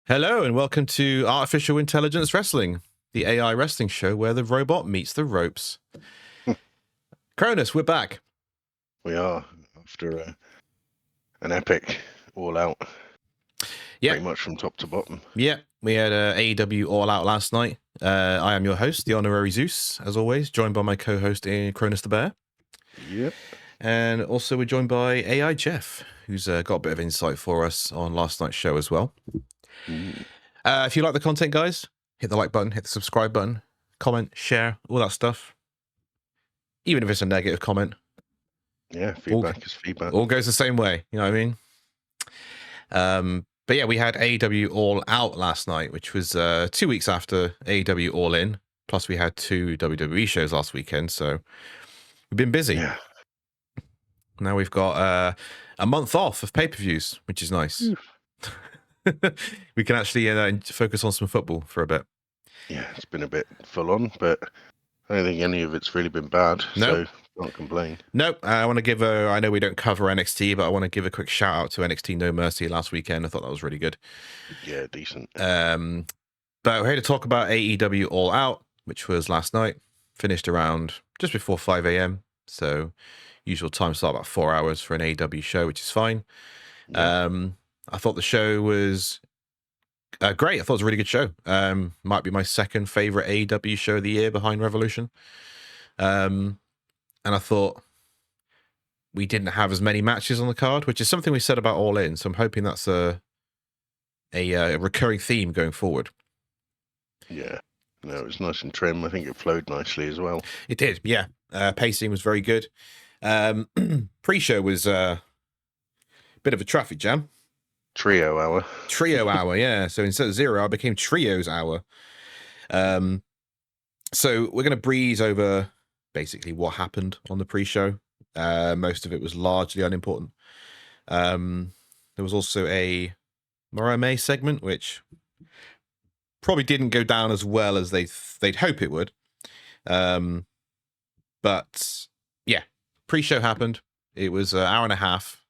Hello and welcome to Artificial Intelligence Wrestling, the AI wrestling show where the robot meets the ropes. Kronus, we're back. We are, after an epic All Out, pretty much from top to bottom. Yeah, we had AEW All Out last night. I am your host, the Honorary Zeus, as always, joined by my co-host Kronus the Bear. Yep. And also we're joined by A.I. Jeff, who's got a bit of insight for us on last night's show as well. If you like the content, guys, hit the like button, hit the subscribe button, comment, share, all that stuff. Even if it's a negative comment. Yeah, feedback is feedback. All goes the same way, you know what I mean? But yeah, we had AEW All Out last night, which was 2 weeks after AEW All In. Plus we had 2 WWE shows last weekend, so we've been busy. Yeah. Now we've got a month off of pay-per-views, which is nice. We can actually focus on some football for a bit. Yeah, it's been a bit full on, but I don't think any of it's really been bad, so can't complain. Nope. I want to give I know we don't cover NXT, but I want to give a quick shout out to NXT No Mercy last weekend. I thought that was really good. Yeah, decent. But we're here to talk about AEW All Out, which was last night. Finished around just before 5 a.m. So usual time slot, about 4 hours for an AEW show, which is fine. Yeah. I thought the show was great. I thought it was a really good show. Might be my second favorite AEW show of the year behind Revolution. And I thought we didn't have as many matches on the card, which is something we said about All In. So I'm hoping that's a recurring theme going forward. Yeah. No, it was nice and trim. I think it flowed nicely as well. It did, yeah. Pacing was very good. Pre-show was a bit of a traffic jam. Trio hour, yeah. So instead of 0 hour, it became Trios hour. So we're going to breeze over basically what happened on the pre-show. Most of it was largely unimportant. There was also a Morame segment, which probably didn't go down as well as they'd hope it would. But yeah, pre-show happened. It was an hour and a half.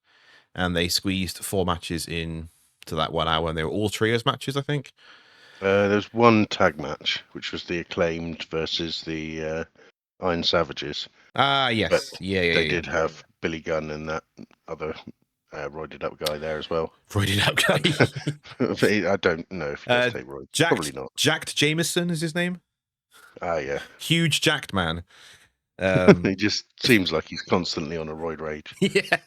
And they squeezed 4 matches in to that 1 hour, and they were all trios matches, I think. There's one tag match, which was the Acclaimed versus the Iron Savages. Yes. But yeah. They did have Billy Gunn and that other roided up guy there as well. Roided up guy? I don't know if you guys say roid. Probably not. Jacked Jameson is his name? Yeah. Huge jacked man. He just seems like he's constantly on a roid rage. Yeah.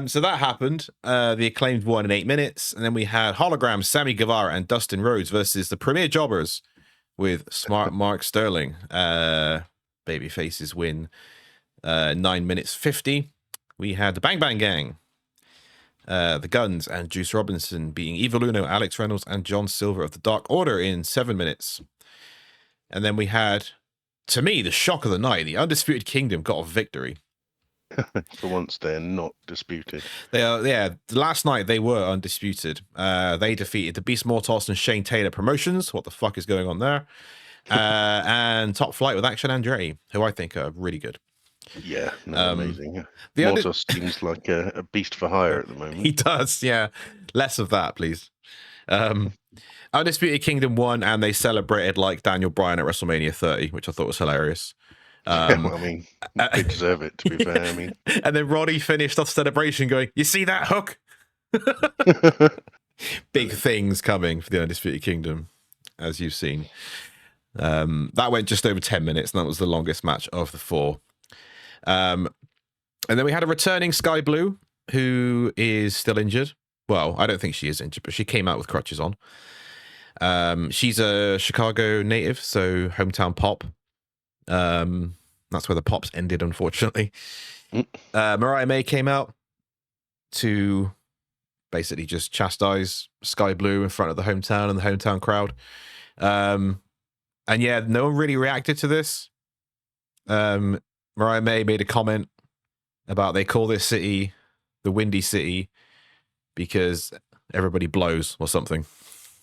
So that happened. The Acclaimed won in 8 minutes, and then we had Hologram, Sammy Guevara, and Dustin Rhodes versus the Premier Jobbers with Smart Mark Sterling. Babyfaces win 9 minutes 50. We had the Bang Bang Gang, the Guns, and Juice Robinson beating Evil Uno, Alex Reynolds, and John Silver of the Dark Order in 7 minutes. And then we had, to me, the shock of the night. The Undisputed Kingdom got a victory. For once, they're not disputed. They are, yeah. Last night they were undisputed. They defeated the Beast Mortos and Shane Taylor Promotions. What the fuck is going on there? And Top Flight with Action Andretti, who I think are really good. Yeah, amazing. Mortos seems like a beast for hire at the moment. He does, yeah. Less of that, please. Undisputed Kingdom won, and they celebrated like Daniel Bryan at WrestleMania 30, which I thought was hilarious. I mean, they deserve it, to be fair. I mean, and then Roddy finished off celebration going, "You see that hook?" Big things coming for the Undisputed Kingdom, as you've seen. That went just over 10 minutes, and that was the longest match of the 4. And then we had a returning Sky Blue, who is still injured. Well, I don't think she is injured, but she came out with crutches on. She's a Chicago native, so hometown pop. That's where the pops ended, unfortunately. Mariah May came out to basically just chastise Sky Blue in front of the hometown and the hometown crowd. And yeah, no one really reacted to this. Mariah May made a comment about they call this city the Windy City because everybody blows or something.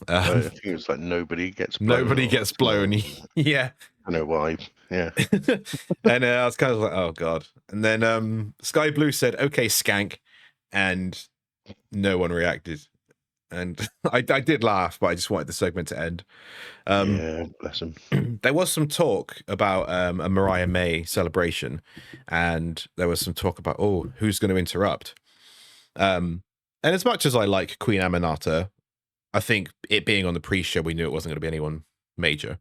I think it was like nobody gets blown. Nobody gets blown. Yeah. I know why. Yeah. And I was kind of like, oh, God. And then Sky Blue said, okay, skank. And no one reacted. and I did laugh, but I just wanted the segment to end. Yeah, bless him. There was some talk about a Mariah May celebration, and there was some talk about, who's going to interrupt? And as much as I like Queen Aminata, I think it being on the pre-show, we knew it wasn't going to be anyone major.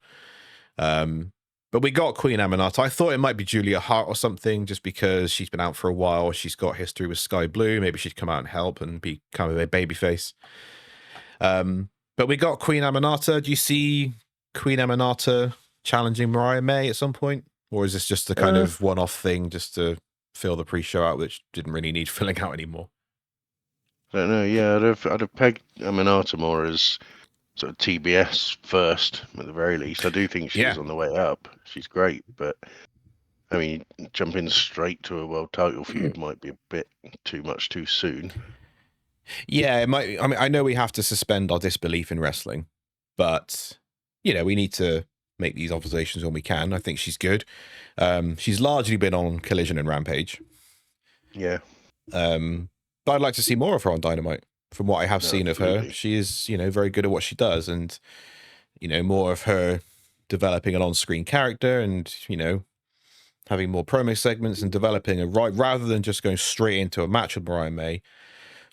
But we got Queen Aminata. I thought it might be Julia Hart or something, just because she's been out for a while. She's got history with Sky Blue. Maybe she'd come out and help and be kind of a babyface. But we got Queen Aminata. Do you see Queen Aminata challenging Mariah May at some point? Or is this just a kind of one-off thing just to fill the pre-show out, which didn't really need filling out anymore? I don't know. Yeah, I'd have pegged Aminata more as sort of TBS first, at the very least. I do think she's on the way up. She's great, but I mean, jumping straight to a world title feud might be a bit too much too soon. Yeah, it might. I mean, I know we have to suspend our disbelief in wrestling, but we need to make these observations when we can. I think she's good. She's largely been on Collision and Rampage. Yeah. But I'd like to see more of her on Dynamite. From what I have seen of her, she is, very good at what she does, and more of her developing an on-screen character, and having more promo segments and developing rather than just going straight into a match with Mariah May,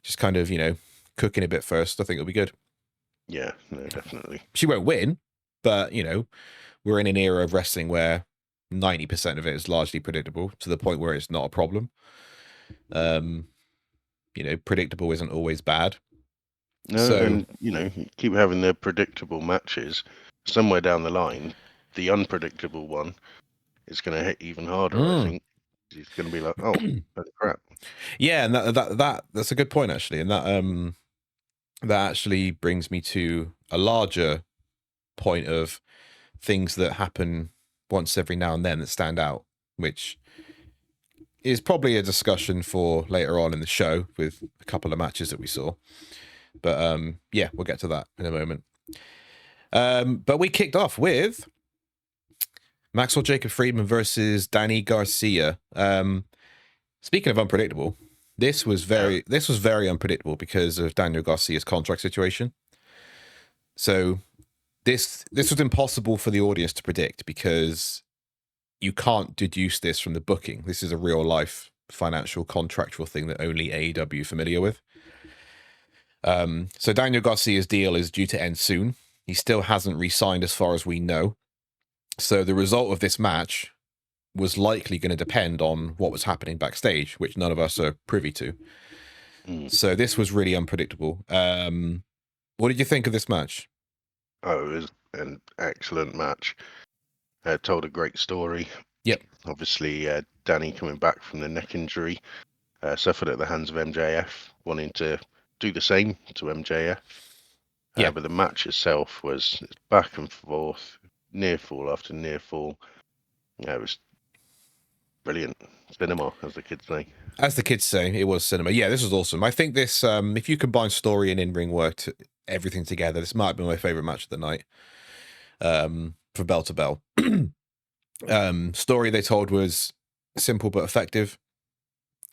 just kind of cooking a bit first. I think it'll be good. Yeah, no, definitely. She won't win, but we're in an era of wrestling where 90% of it is largely predictable to the point where it's not a problem. Predictable isn't always bad. No, and you keep having the predictable matches. Somewhere down the line, the unpredictable one is going to hit even harder. I think it's going to be like, oh, crap. Yeah, and that's a good point actually, and that actually brings me to a larger point of things that happen once every now and then that stand out, which is probably a discussion for later on in the show with a couple of matches that we saw. But yeah, we'll get to that in a moment. But we kicked off with Maxwell Jacob Friedman versus Danny Garcia. Speaking of unpredictable, this was very unpredictable because of Daniel Garcia's contract situation. So this was impossible for the audience to predict because you can't deduce this from the booking. This is a real life financial contractual thing that only AEW is familiar with. So Daniel Garcia's deal is due to end soon. He still hasn't re-signed as far as we know. So the result of this match was likely going to depend on what was happening backstage, which none of us are privy to. So this was really unpredictable. What did you think of this match? Oh, it was an excellent match. Told a great story. Yep. Obviously, Danny coming back from the neck injury, suffered at the hands of MJF, wanting to do the same to MJF. Yeah. But the match itself was back and forth, near fall after near fall. Yeah, it was brilliant. Cinema, as the kids say. As the kids say, it was cinema. Yeah, this was awesome. I think this, if you combine story and in-ring work, everything together, this might be my favorite match of the night. For bell to bell. Story they told was simple but effective.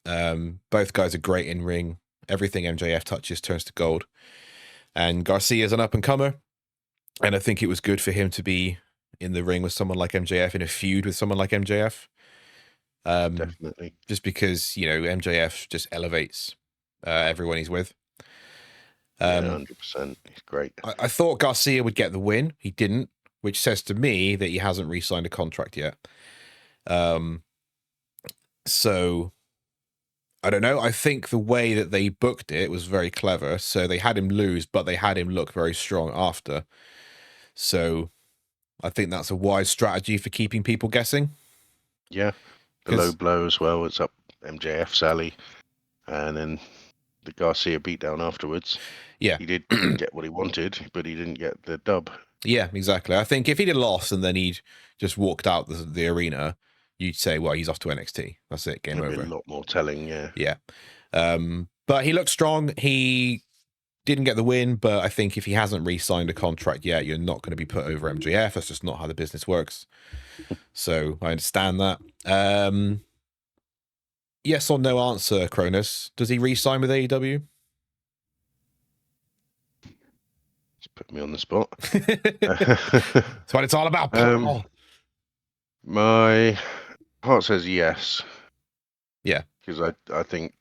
Both guys are great in ring. Everything MJF touches turns to gold. And Garcia's an up-and-comer. And I think it was good for him to be in the ring with someone like MJF, in a feud with someone like MJF. Definitely. Just because, MJF just elevates everyone he's with. 100%. He's great. I thought Garcia would get the win. He didn't, which says to me that he hasn't re-signed a contract yet. So I don't know. I think the way that they booked it was very clever. So they had him lose, but they had him look very strong after. So I think that's a wise strategy for keeping people guessing. Yeah. The low blow as well. It's up MJF's alley. And then the Garcia beatdown afterwards. Yeah. He did get what he wanted, but he didn't get the dub. Yeah, exactly. I think if he'd have lost and then he'd just walked out the arena, you'd say, well, he's off to NXT. That's it. Game over. A lot more telling, yeah. Yeah. But he looked strong. He didn't get the win, but I think if he hasn't re-signed a contract yet, you're not going to be put over MJF. That's just not how the business works. So I understand that. Yes or no answer, Kronus. Does he re-sign with AEW? Put me on the spot. That's what it's all about, Paul. My heart says yes. Yeah. Because I think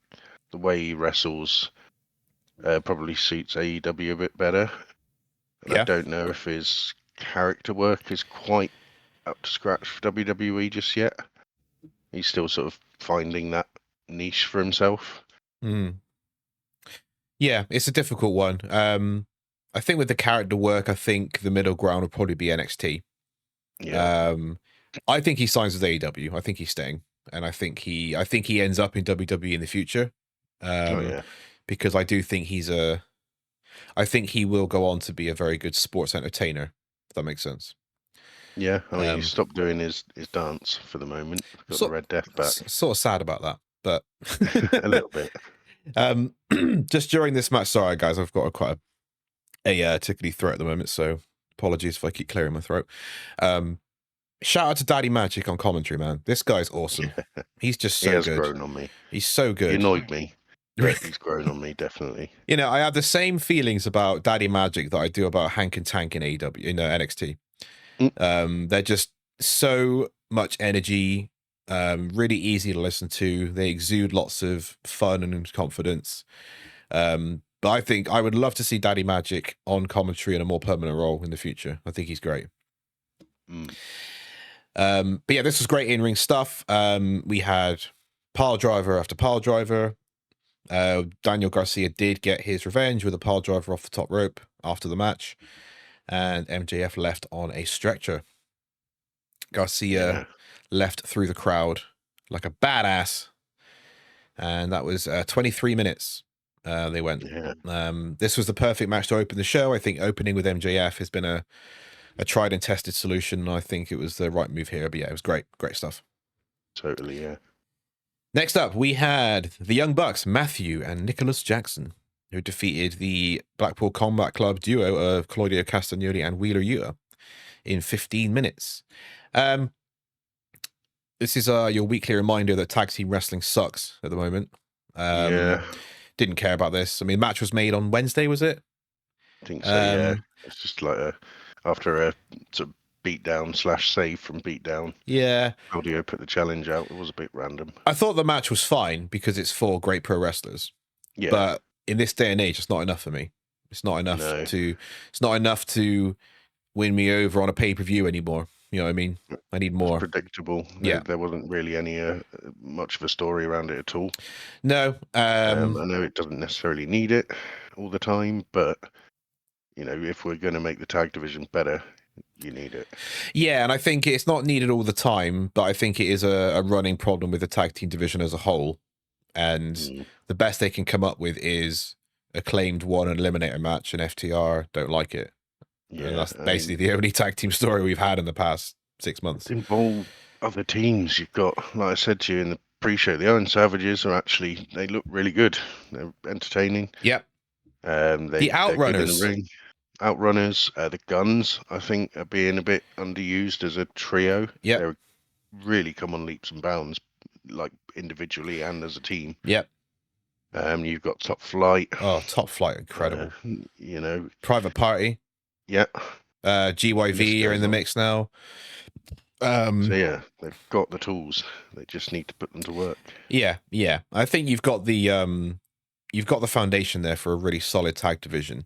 the way he wrestles probably suits AEW a bit better. And I don't know if his character work is quite up to scratch for WWE just yet. He's still sort of finding that niche for himself. Yeah, it's a difficult one. I think with the character work, I think the middle ground would probably be NXT. Yeah. I think he signs with AEW. I think he's staying, and I think he ends up in WWE in the future. Because I do think I think he will go on to be a very good sports entertainer. If that makes sense. Yeah, I mean, he stopped doing his dance for the moment. Got the Red Death back. Sort of sad about that, but a little bit. Just during this match, sorry guys, I've got quite a tickly throat at the moment, so apologies if I keep clearing my throat. Shout out to Daddy Magic on commentary, man. This guy's awesome. He's just so good. He has grown on me. He's so good. He annoyed me. He's grown on me, definitely. You know, I have the same feelings about Daddy Magic that I do about Hank and Tank in AEW, in NXT. They're just so much energy, really easy to listen to. They exude lots of fun and confidence. But I think I would love to see Daddy Magic on commentary in a more permanent role in the future. I think he's great. But yeah, this was great in-ring stuff. We had pile driver after pile driver. Daniel Garcia did get his revenge with a pile driver off the top rope after the match, and MJF left on a stretcher. Garcia left through the crowd like a badass, and that was 23 minutes. They went. This was the perfect match to open the show. I think opening with MJF has been a tried and tested solution. I think it was the right move here. But yeah, it was great stuff. Totally, yeah. Next up, we had the Young Bucks, Matthew and Nicholas Jackson, who defeated the Blackpool Combat Club duo of Claudio Castagnoli and Wheeler Yuta in 15 minutes. This is your weekly reminder that tag team wrestling sucks at the moment. Didn't care about this. I mean, the match was made on Wednesday, was it? I think so, yeah. It's just like after a sort of beatdown / save from beatdown. Yeah. Claudio put the challenge out. It was a bit random. I thought the match was fine because it's 4 great pro wrestlers. Yeah. But in this day and age, it's not enough for me. It's not enough to win me over on a pay-per-view anymore. You know what I mean? I need more. It's predictable. Yeah. There wasn't really any much of a story around it at all. No. I know it doesn't necessarily need it all the time, but you know, if we're going to make the tag division better, you need it. Yeah, and I think it's not needed all the time, but I think it is a running problem with the tag team division as a whole. And the best they can come up with is Acclaimed won an eliminator match, and FTR don't like it. Yeah, and that's basically the only tag team story we've had in the past 6 months. Involve other teams. You've got, like I said to you in the pre-show, the Iron Savages are actually, they look really good. They're entertaining. Yep. The Outrunners. Outrunners, the Guns, I think, are being a bit underused as a trio. Yeah, they're really come on leaps and bounds, like individually and as a team. Yep. You've got Top Flight. Oh, Top Flight, incredible. You know, Private Party. Yeah. GYV are in the mix now. So yeah, they've got the tools. They just need to put them to work. Yeah. I think you've got the foundation there for a really solid tag division.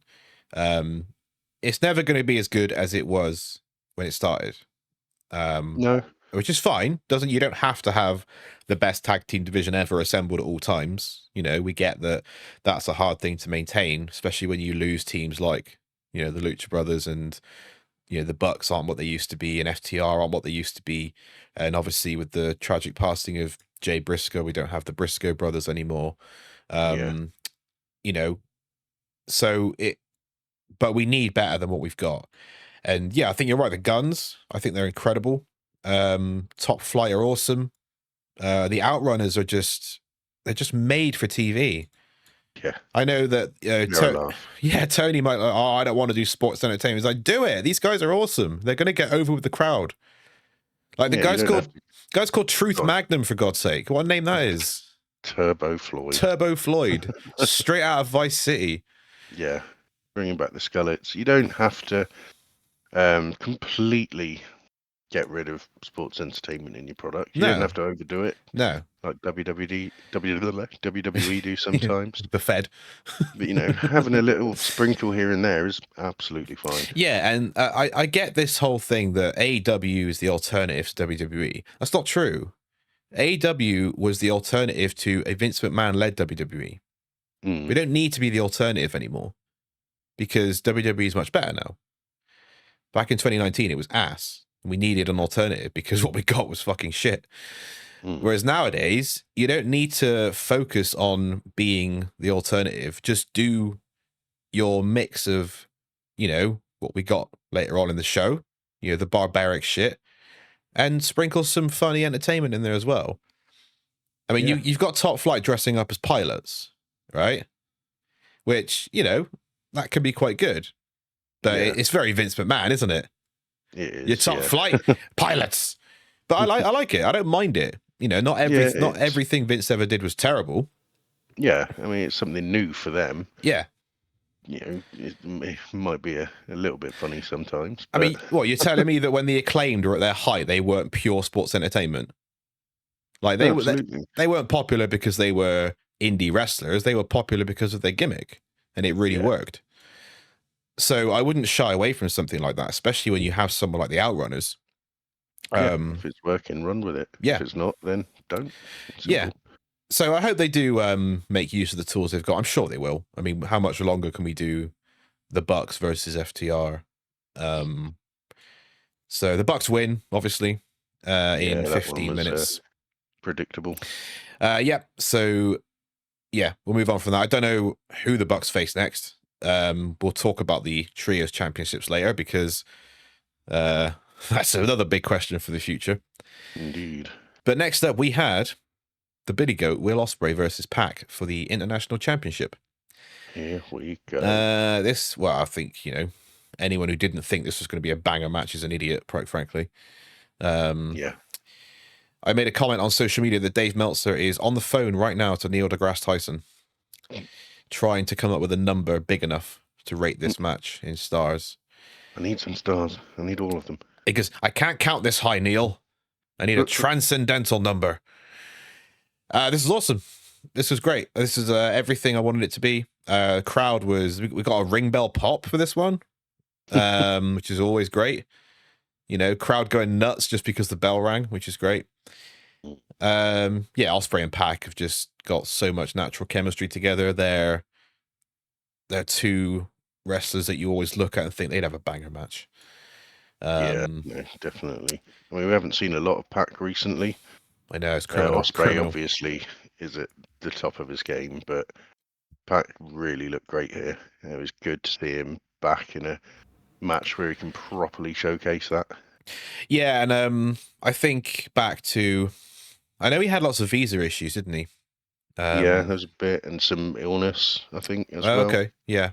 It's never going to be as good as it was when it started. No, which is fine. You don't have to have the best tag team division ever assembled at all times. You know, we get that that's a hard thing to maintain, especially when you lose teams like, you know, the Lucha Brothers and, you know, the Bucks aren't what they used to be, and FTR aren't what they used to be. And obviously with the tragic passing of Jay Briscoe, we don't have the Briscoe brothers anymore. You know, but we need better than what we've got. And yeah, I think you're right. The Guns, I think they're incredible. Top Flight are awesome. The Outrunners they're just made for TV. Yeah, I know that. Tony might. I don't want to do sports entertainment. He's like, do it. These guys are awesome. They're going to get over with the crowd. Like the guy's called Truth Magnum, for God's sake. What name that is? Turbo Floyd. Turbo Floyd, straight out of Vice City. Yeah. bringing back the Skullets. You don't have to completely get rid of sports entertainment in your product. You don't No. have to overdo it No. like WWE do sometimes. The Fed. But, having a little sprinkle here and there is absolutely fine. Yeah, and I get this whole thing that AEW is the alternative to WWE. That's not true. AEW was the alternative to a Vince McMahon-led WWE. We don't need to be the alternative anymore because WWE is much better now. Back in 2019, it was ass. We needed an alternative because what we got was fucking shit. Whereas nowadays, you don't need to focus on being the alternative. Just do your mix of, what we got later on in the show, the barbaric shit, and sprinkle some funny entertainment in there as well. I mean, you've got Top Flight dressing up as pilots, right? Which, that can be quite good. But it's very Vince McMahon, isn't it? It is, Your Top Flight pilots. But I like it. I don't mind it. Not everything Vince ever did was terrible. Yeah, I mean, it's something new for them. Yeah. It might be a little bit funny sometimes. But... I mean, what, you're telling me that when the Acclaimed were at their height, they weren't pure sports entertainment? Like, they weren't popular because they were indie wrestlers. They were popular because of their gimmick, and it really worked. So I wouldn't shy away from something like that, especially when you have someone like the Outrunners. If it's working, run with it. Yeah. If it's not, then don't. Yeah. So I hope they do make use of the tools they've got. I'm sure they will. I mean, how much longer can we do the Bucks versus FTR? So the Bucks win, obviously, in 15 minutes. Predictable. So, we'll move on from that. I don't know who the Bucks face next. We'll talk about the Trios Championships later because that's another big question for the future. Indeed. But next up, we had the Billy Goat, Will Ospreay versus Pac for the International Championship. Here we go. I think, anyone who didn't think this was going to be a banger match is an idiot, quite frankly. I made a comment on social media that Dave Meltzer is on the phone right now to Neil deGrasse Tyson, trying to come up with a number big enough to rate this match in stars. I need some stars. I need all of them. Because I can't count this high, Neil. I need a transcendental number. This is awesome. This was great. This is everything I wanted it to be. Crowd was... We got a ring bell pop for this one, which is always great. Crowd going nuts just because the bell rang, which is great. Ospreay and Pac have just got so much natural chemistry together. They're two wrestlers that you always look at and think they'd have a banger match. Definitely. I mean, we haven't seen a lot of Pac recently. I know, it's criminal. Ospreay obviously is at the top of his game, but Pac really looked great here. It was good to see him back in a match where he can properly showcase that. Yeah, and I think back to... I know he had lots of visa issues, didn't he? There was a bit, and some illness, I think, as well. Okay, yeah.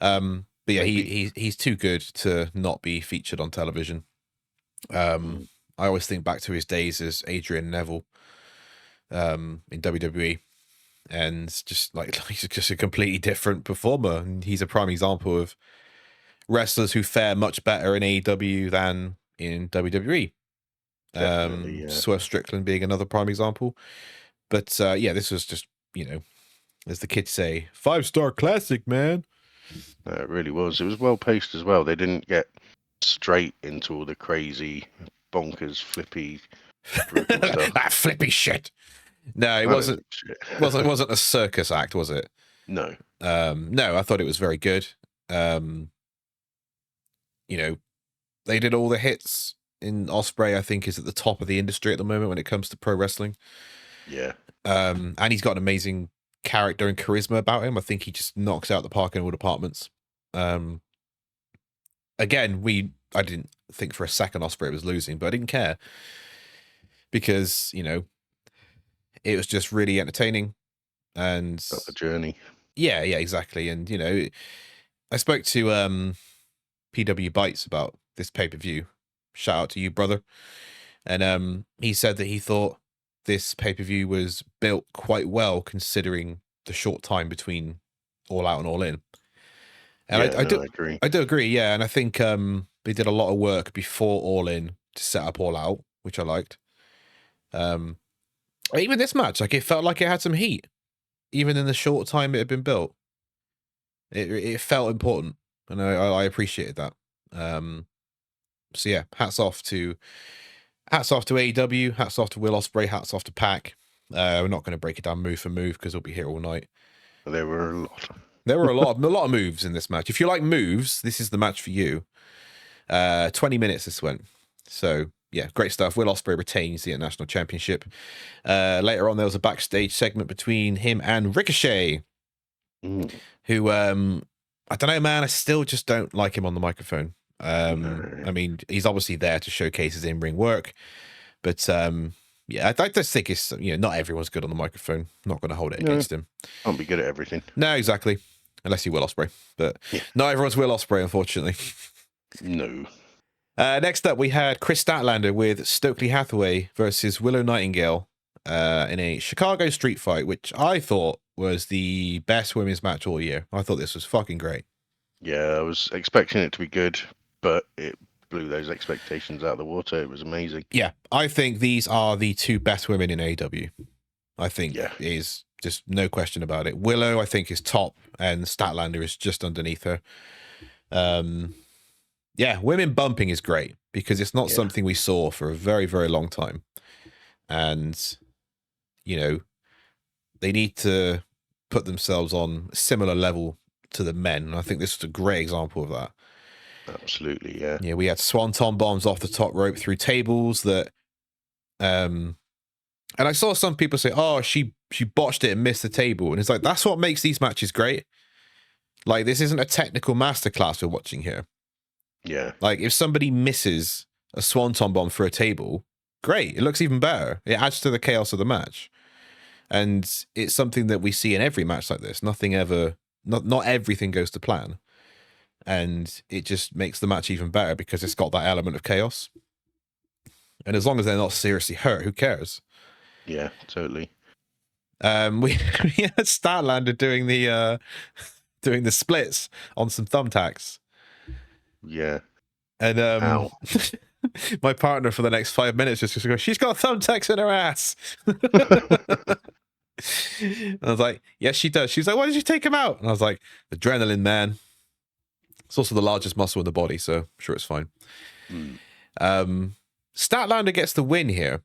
But yeah, he's too good to not be featured on television. I always think back to his days as Adrian Neville in WWE, and just like he's just a completely different performer. And he's a prime example of wrestlers who fare much better in AEW than in WWE. Swerve Strickland being another prime example. But this was just, as the kids say, 5-star classic, man. It really was. It was well paced as well. They didn't get straight into all the crazy, bonkers, flippy, brutal stuff. That flippy shit. No, it wasn't. wasn't a circus act, was it? No. No, I thought it was very good. They did all the hits. In Ospreay, I think, is at the top of the industry at the moment when it comes to pro wrestling. Yeah. And he's got an amazing character and charisma about him. I think he just knocks out the park in all departments. Again, I didn't think for a second Ospreay was losing, but I didn't care because, it was just really entertaining and a journey. Yeah, exactly. And, I spoke to PW Bites about this pay-per-view. Shout out to you, brother. And he said that he thought this pay-per-view was built quite well considering the short time between All Out and All In. And yeah, I agree. I do agree, yeah. And I think they did a lot of work before All In to set up All Out, which I liked. Even this match, like it felt like it had some heat, even in the short time it had been built. It felt important, and I appreciated that. So yeah, hats off to AEW, hats off to Will Ospreay, hats off to Pac. We're not going to break it down move for move because we'll be here all night. There were a lot. There were a lot of moves in this match. If you like moves, this is the match for you. 20 minutes this went. So yeah, great stuff. Will Ospreay retains the International Championship. Later on, there was a backstage segment between him and Ricochet, who I don't know, man. I still just don't like him on the microphone. I mean, he's obviously there to showcase his in-ring work, but yeah, I just think it's, not everyone's good on the microphone. I'm not going to hold it against him. Can't be good at everything. No, exactly. Unless you Will Ospreay, but not everyone's Will Ospreay, unfortunately. No. Next up, we had Kris Statlander with Stokely Hathaway versus Willow Nightingale in a Chicago street fight, which I thought was the best women's match all year. I thought this was fucking great. Yeah, I was expecting it to be good, but it blew those expectations out of the water. It was amazing. Yeah, I think these are the two best women in AEW. I think is just no question about it. Willow, I think, is top, and Statlander is just underneath her. Yeah, women bumping is great because it's not something we saw for a very, very long time. And, they need to put themselves on a similar level to the men. And I think this is a great example of that. Absolutely, yeah. Yeah, we had swanton bombs off the top rope through tables that... And I saw some people say, oh, she botched it and missed the table. And it's like, that's what makes these matches great. Like, this isn't a technical masterclass we're watching here. Yeah. Like, if somebody misses a swanton bomb for a table, great. It looks even better. It adds to the chaos of the match. And it's something that we see in every match like this. Not everything goes to plan. And it just makes the match even better because it's got that element of chaos. And as long as they're not seriously hurt, who cares? Yeah, totally. We had Statlander doing the splits on some thumbtacks. Yeah. And my partner for the next 5 minutes just goes, she's got thumbtacks in her ass. And I was like, yes, she does. She's like, why did you take him out? And I was like, adrenaline, man. It's also the largest muscle in the body, so I'm sure it's fine. Statlander gets the win here.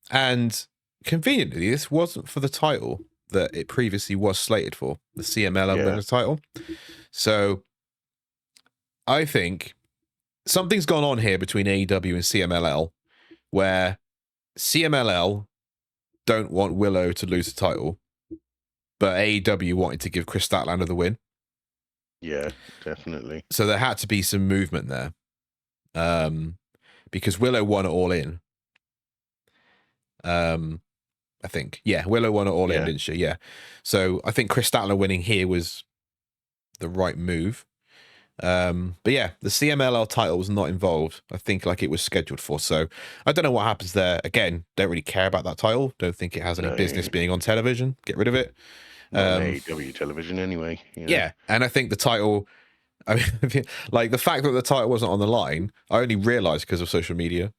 And conveniently, this wasn't for the title that it previously was slated for, the CMLL Women's title. So I think something's gone on here between AEW and CMLL where CMLL don't want Willow to lose the title, but AEW wanted to give Kris Statlander the win. Yeah, definitely. So there had to be some movement there. Because Willow won it all in. I think. Yeah, Willow won it all in, didn't she? Yeah. So I think Kris Statlander winning here was the right move. But yeah, the CMLL title was not involved. I think like it was scheduled for. So I don't know what happens there. Again, don't really care about that title. Don't think it has any business being on television. Get rid of it. AEW television anyway. Yeah, and I think the title, I mean, like the fact that the title wasn't on the line, I only realized because of social media.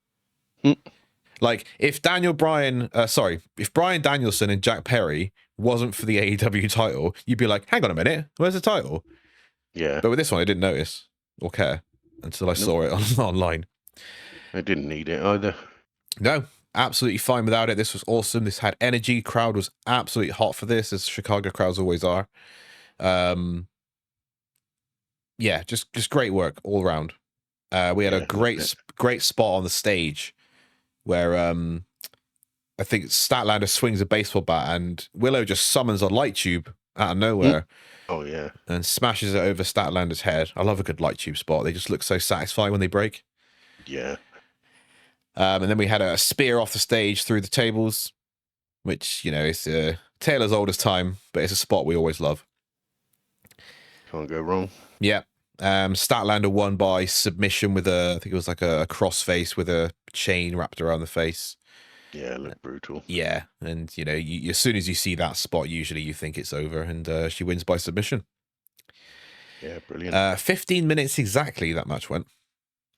Like if Bryan Danielson and Jack Perry wasn't for the AEW title, you'd be like, hang on a minute, where's the title? Yeah. But with this one, I didn't notice or care until I saw it online. I didn't need it either. No, absolutely fine without it. This was awesome. This had energy. Crowd was absolutely hot for this, as Chicago crowds always are. Yeah, just great work all around. We had a great spot on the stage where I think Statlander swings a baseball bat and Willow just summons a light tube out of nowhere. Oh, yeah. And smashes it over Statlander's head. I love a good light tube spot. They just look so satisfying when they break. Yeah. And then we had a spear off the stage through the tables, which, is a tale as old as time, but it's a spot we always love. Can't go wrong. Yeah. Statlander won by submission with I think it was like a crossface with a chain wrapped around the face. Yeah, it looked brutal. Yeah, and as soon as you see that spot, usually you think it's over, and she wins by submission. Yeah, brilliant. 15 minutes exactly that match went.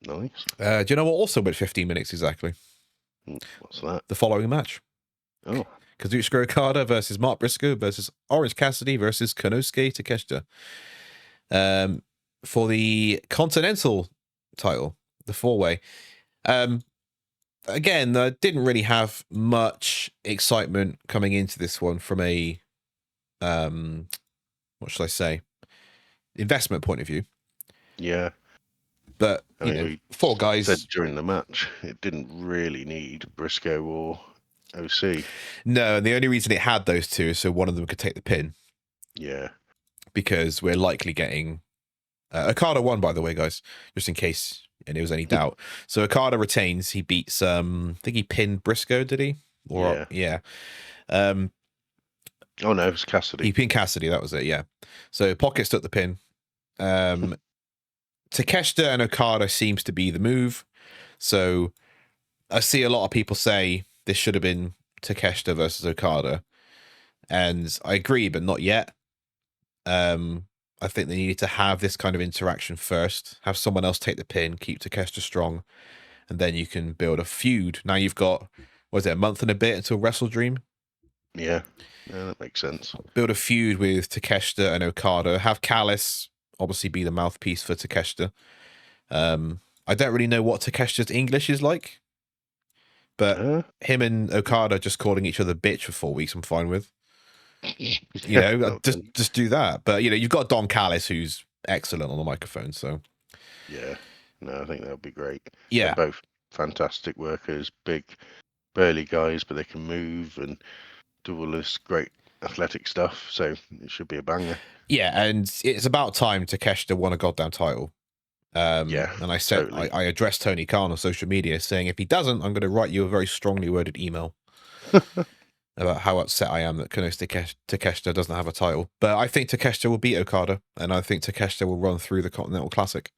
Nice. Do you know what also went 15 minutes exactly? What's that? The following match. Oh. Kazuchika Okada versus Mark Briscoe versus Orange Cassidy versus Konosuke Takeshita. For the Continental title, the 4-way. Again, I didn't really have much excitement coming into this one from a, what should I say, investment point of view. Yeah. But, you know, 4 guys. Said during the match, it didn't really need Briscoe or OC. No, and the only reason it had those two is so one of them could take the pin. Yeah. Because we're likely getting... Okada won, by the way, guys, just in case and there was any doubt. So Okada retains. He beats, I think he pinned Briscoe, did he? Or, yeah. Oh, no, it was Cassidy. He pinned Cassidy, that was it, yeah. So Pockets took the pin. Takeshita and Okada seems to be the move. So I see a lot of people say this should have been Takeshita versus Okada. And I agree, but not yet. I think they needed to have this kind of interaction first. Have someone else take the pin, keep Takeshita strong, and then you can build a feud. Now you've got, what is it, a month and a bit until Wrestle Dream? Yeah, that makes sense. Build a feud with Takeshita and Okada. Have Callis obviously be the mouthpiece for Takeshita. I don't really know what Takeshita's English is like, but him and Okada just calling each other bitch for 4 weeks, I'm fine with. You know, just do that. But, you know, you've got Don Callis, who's excellent on the microphone, so. Yeah, no, I think that would be great. Yeah. They're both fantastic workers, big, burly guys, but they can move and do all this great athletic stuff, so it should be a banger. Yeah, and it's about time Takeshita won a goddamn title. Yeah, and I said, totally. I addressed Tony Khan on social media saying, if he doesn't, I'm going to write you a very strongly worded email about how upset I am that Takeshita doesn't have a title. But I think Takeshita will beat Okada, and I think Takeshita will run through the Continental Classic.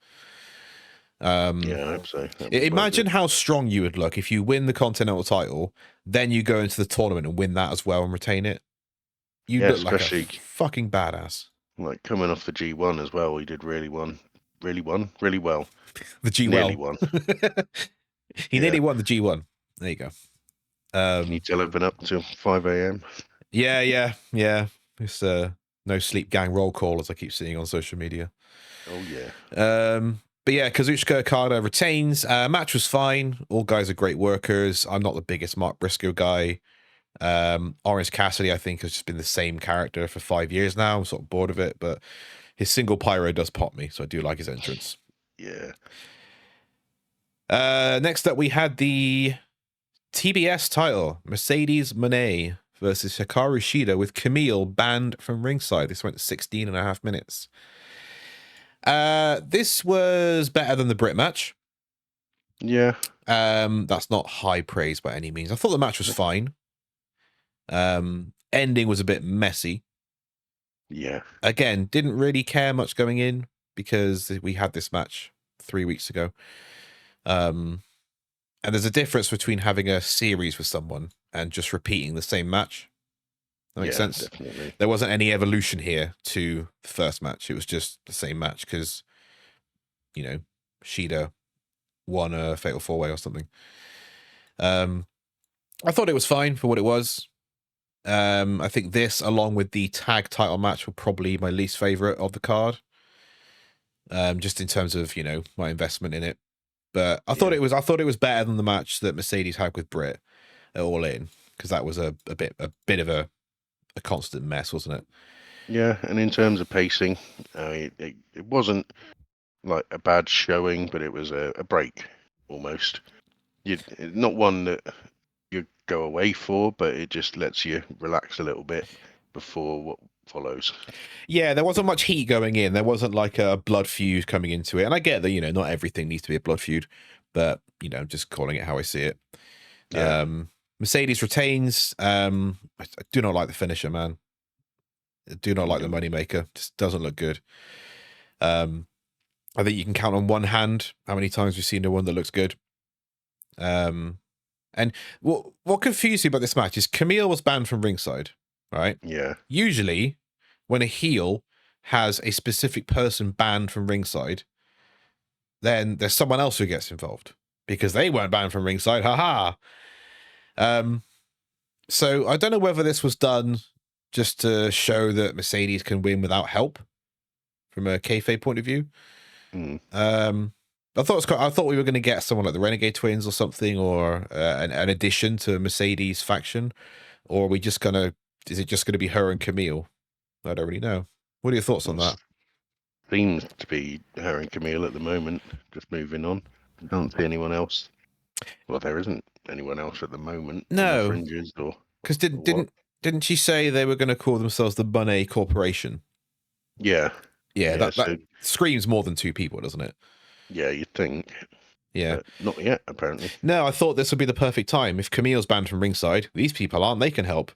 Yeah, I hope so. Imagine how strong you would look if you win the Continental title, then you go into the tournament and win that as well and retain it. You look like a fucking badass. Like coming off the G1 as well, he did really well. The G1. Nearly won. He nearly won the G1. There you go. Can you tell I've been up till 5 a.m.? Yeah. It's no sleep gang roll call, as I keep seeing on social media. Oh, yeah. But yeah, Kazuchika Okada retains. Match was fine. All guys are great workers. I'm not the biggest Mark Briscoe guy. Orange Cassidy, I think, has just been the same character for 5 years now. I'm sort of bored of it, but his single pyro does pop me, so I do like his entrance. Yeah. Next up, we had the TBS title, Mercedes Mone versus Hikaru Shida with Camille banned from ringside. This went 16 and a half minutes. This was better than the Brit match. Yeah. That's not high praise by any means. I thought the match was fine. Ending was a bit messy. Yeah. Again, didn't really care much going in because we had this match 3 weeks ago. And there's a difference between having a series with someone and just repeating the same match. That makes sense? Definitely. There wasn't any evolution here to the first match. It was just the same match because, you know, Shida won a Fatal 4-Way or something. I thought it was fine for what it was. I think this, along with the tag title match, were probably my least favorite of the card. Just in terms of, you know, my investment in it. But I thought it was better than the match that Mercedes had with Britt at All In, because that was a bit of a constant mess, wasn't it? Yeah, and in terms of pacing, it wasn't like a bad showing, but it was a break almost. Not one that you go away for, but it just lets you relax a little bit before what follows. Yeah, there wasn't much heat going in. There wasn't like a blood feud coming into it. And I get that, you know, not everything needs to be a blood feud, but, you know, just calling it how I see it. Yeah. Mercedes retains. I do not like the finisher, man. I do not like the moneymaker. Just doesn't look good. I think you can count on one hand how many times we've seen the one that looks good. And what confused me about this match is Camille was banned from ringside, right? Yeah. Usually, when a heel has a specific person banned from ringside, then there's someone else who gets involved because they weren't banned from ringside. Haha. So I don't know whether this was done just to show that Mercedes can win without help from a kayfabe point of view. I thought we were going to get someone like the Renegade Twins or something, or an addition to Mercedes faction, or are we just gonna? Is it just going to be her and Camille? I don't really know. What are your thoughts on that? Seems to be her and Camille at the moment. Just moving on. I don't see anyone else. Well, there isn't anyone else at the moment. No, fringes or because didn't she say they were going to call themselves the Mone Corporation? Yeah. Yeah, that screams more than two people, doesn't it? Yeah, you'd think. Yeah. But not yet, apparently. No, I thought this would be the perfect time. If Camille's banned from ringside, these people aren't. They can help.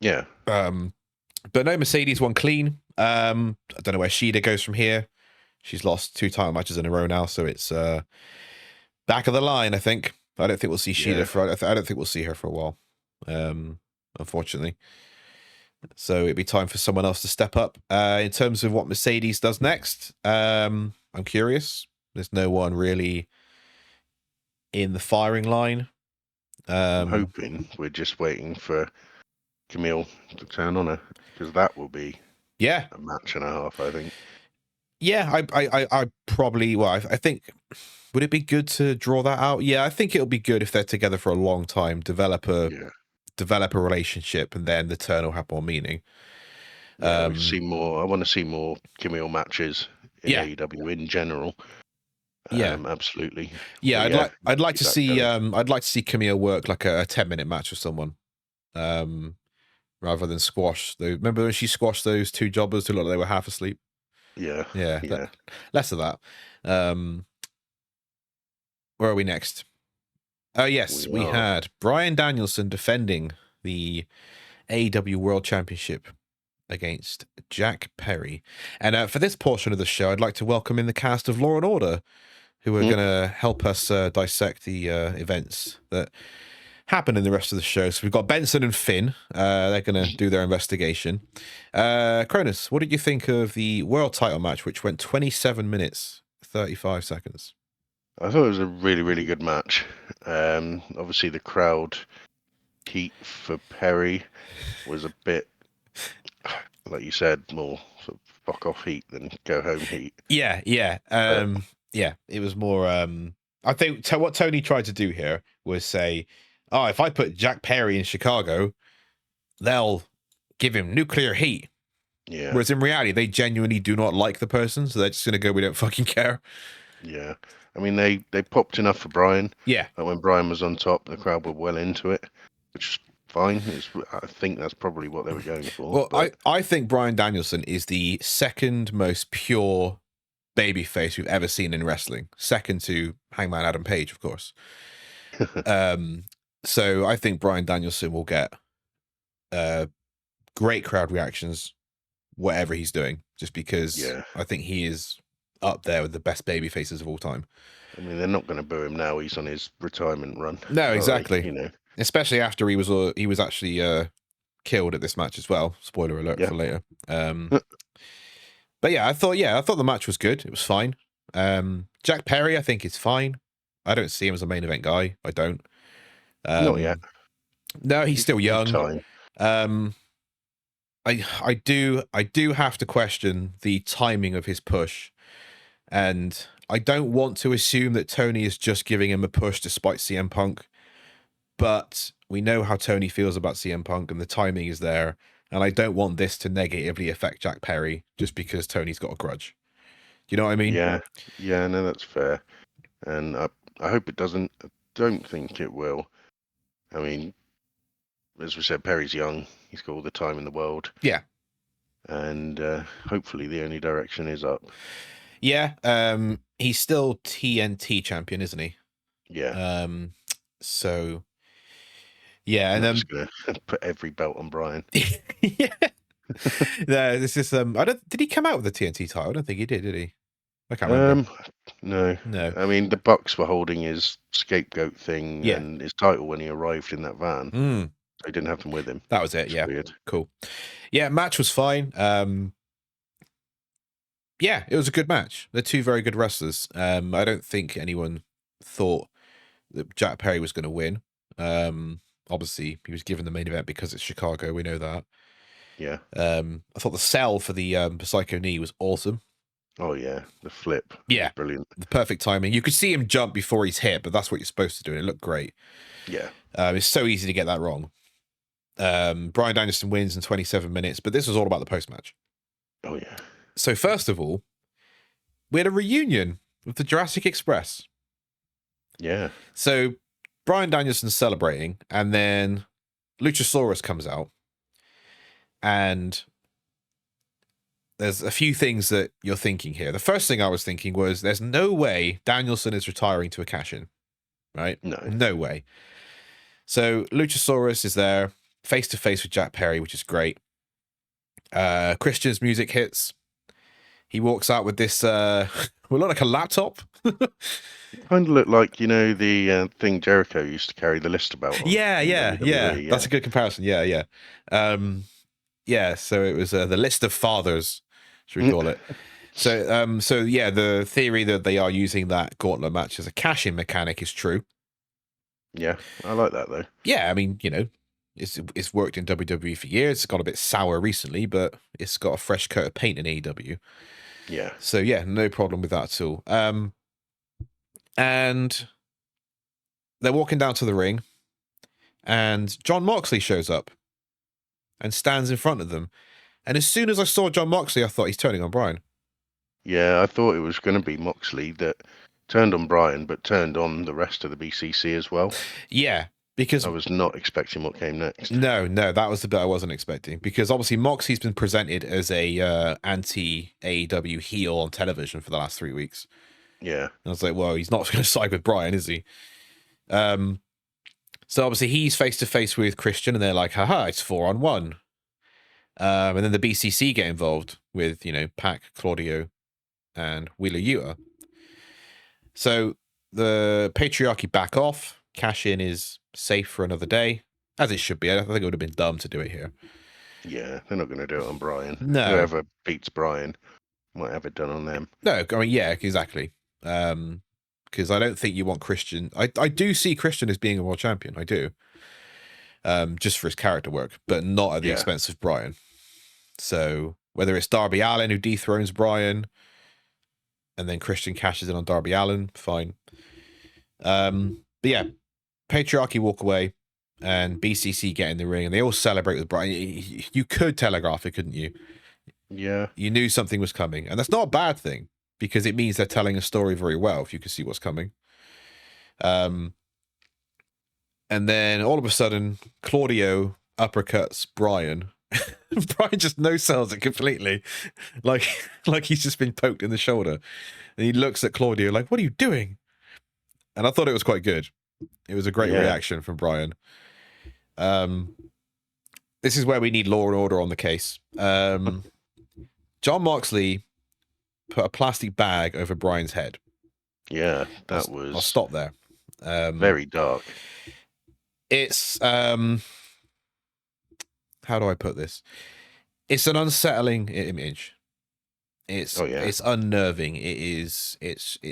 Yeah. But no, Mercedes won clean. I don't know where Shida goes from here. She's lost 2 title matches in a row now, so it's back of the line, I think. I don't think we'll see Shida I don't think we'll see her for a while, unfortunately. So it'd be time for someone else to step up. In terms of what Mercedes does next, I'm curious. There's no one really in the firing line. I'm hoping we're just waiting for Camille to turn on her, because that will be a match and a half, I think. Yeah, I probably, well, I think, would it be good to draw that out? Yeah, I think it'll be good if they're together for a long time, develop a relationship, and then the turn will have more meaning. See more. I want to see more Camille matches in AEW in general. Absolutely. Yeah, I'd like to see Camille work like a 10-minute match with someone, rather than squash. Remember when she squashed those 2 jobbers who looked like they were half asleep? Yeah. Less of that. Where are we next? Oh yes, we had Bryan Danielson defending the AEW World Championship against Jack Perry. And for this portion of the show, I'd like to welcome in the cast of Law and Order, who are going to help us dissect the events that happen in the rest of the show. So we've got Benson and Finn. They're going to do their investigation. Kronus, what did you think of the world title match, which went 27 minutes, 35 seconds? I thought it was a really, really good match. Obviously, the crowd heat for Perry was a bit, like you said, more sort of fuck off heat than go home heat. Yeah. It was more. I think what Tony tried to do here was say, "Oh, if I put Jack Perry in Chicago, they'll give him nuclear heat." Yeah. Whereas in reality, they genuinely do not like the person, so they're just gonna go, "We don't fucking care." Yeah. I mean, they popped enough for Bryan. Yeah. And when Bryan was on top, the crowd were well into it, which is fine. I think that's probably what they were going for. Well, I think Bryan Danielson is the second most pure babyface we've ever seen in wrestling, second to Hangman Adam Page, of course. So I think Bryan Danielson will get great crowd reactions, whatever he's doing, just because I think he is up there with the best baby faces of all time. I mean, they're not going to boo him now. He's on his retirement run. No, exactly. Especially after he was actually killed at this match as well. Spoiler alert for later. But I thought the match was good. It was fine. Jack Perry, I think, is fine. I don't see him as a main event guy. I don't. Not yet. No, he's still young. I do have to question the timing of his push. And I don't want to assume that Tony is just giving him a push despite CM Punk. But we know how Tony feels about CM Punk, and the timing is there. And I don't want this to negatively affect Jack Perry just because Tony's got a grudge. You know what I mean? Yeah, no, that's fair. And I hope it doesn't. I don't think it will. I mean, as we said, Perry's young. He's got all the time in the world. Yeah. And hopefully the only direction is up. Yeah. He's still TNT champion, isn't he? Yeah. So... Yeah, and I'm just gonna put every belt on Bryan. Yeah. No, this is did he come out with the TNT title? I don't think he did he? I can't remember. No. I mean, the Bucks were holding his scapegoat thing and his title when he arrived in that van. They didn't have them with him. That was it. Weird. Cool. Yeah, match was fine. Yeah, it was a good match. They're two very good wrestlers. I don't think anyone thought that Jack Perry was going to win. Obviously, he was given the main event because it's Chicago. We know that. Yeah. I thought the sell for the Psycho knee was awesome. Oh yeah, the flip. Yeah, brilliant. The perfect timing. You could see him jump before he's hit, but that's what you're supposed to do, and it looked great. Yeah. It's so easy to get that wrong. Bryan Danielson wins in 27 minutes, but this was all about the post-match. Oh yeah. So first of all, we had a reunion with the Jurassic Express. Yeah. So Bryan Danielson's celebrating, and then Luchasaurus comes out, and there's a few things that you're thinking here. The first thing I was thinking was, there's no way Danielson is retiring to a cash-in, right? No way. So Luchasaurus is there, face-to-face with Jack Perry, which is great. Christian's music hits. He walks out with this, will look like a laptop. Kind of looked like, the thing Jericho used to carry the list about. Yeah. That's a good comparison. Yeah. So it was the list of fathers, should we call it? So yeah, the theory that they are using that gauntlet match as a cash-in mechanic is true. Yeah, I like that though. Yeah, I mean, it's worked in WWE for years. It's got a bit sour recently, but it's got a fresh coat of paint in AEW. Yeah. So yeah, no problem with that at all. And they're walking down to the ring, and Jon Moxley shows up and stands in front of them. And as soon as I saw Jon Moxley, I thought he's turning on Bryan. Yeah, I thought it was going to be Moxley that turned on Bryan, but turned on the rest of the BCC as well. Yeah, because I was not expecting what came next. No, that was the bit I wasn't expecting, because obviously Moxie's been presented as a anti-AEW heel on television for the last 3 weeks. Yeah. And I was like, well, he's not going to side with Bryan, is he? So obviously he's face-to-face with Christian, and they're like, haha, it's 4-on-1. And then the BCC get involved with, Pac, Claudio, and Wheeler Yuta. So the patriarchy back off. Cash-in is safe for another day, as it should be. I think it would have been dumb to do it here. Yeah, they're not going to do it on Bryan. No. Whoever beats Bryan might have it done on them. No, I mean, yeah, exactly. Because I don't think you want Christian. I do see Christian as being a world champion. I do. Just for his character work, but not at the expense of Bryan. So whether it's Darby Allin who dethrones Bryan, and then Christian cashes in on Darby Allin, fine. But yeah, patriarchy walk away, and BCC get in the ring, and they all celebrate with Bryan. You could telegraph it, couldn't you? Yeah. You knew something was coming, and that's not a bad thing, because it means they're telling a story very well if you can see what's coming. And then all of a sudden, Claudio uppercuts Bryan. Bryan just no-sells it completely, like he's just been poked in the shoulder. And he looks at Claudio like, what are you doing? And I thought it was quite good. It was a great reaction from Bryan. This is where we need law and order on the case. Jon Moxley put a plastic bag over Bryan's head. Yeah, I'll stop there. Very dark. It's how do I put this? It's an unsettling image. It's unnerving. It's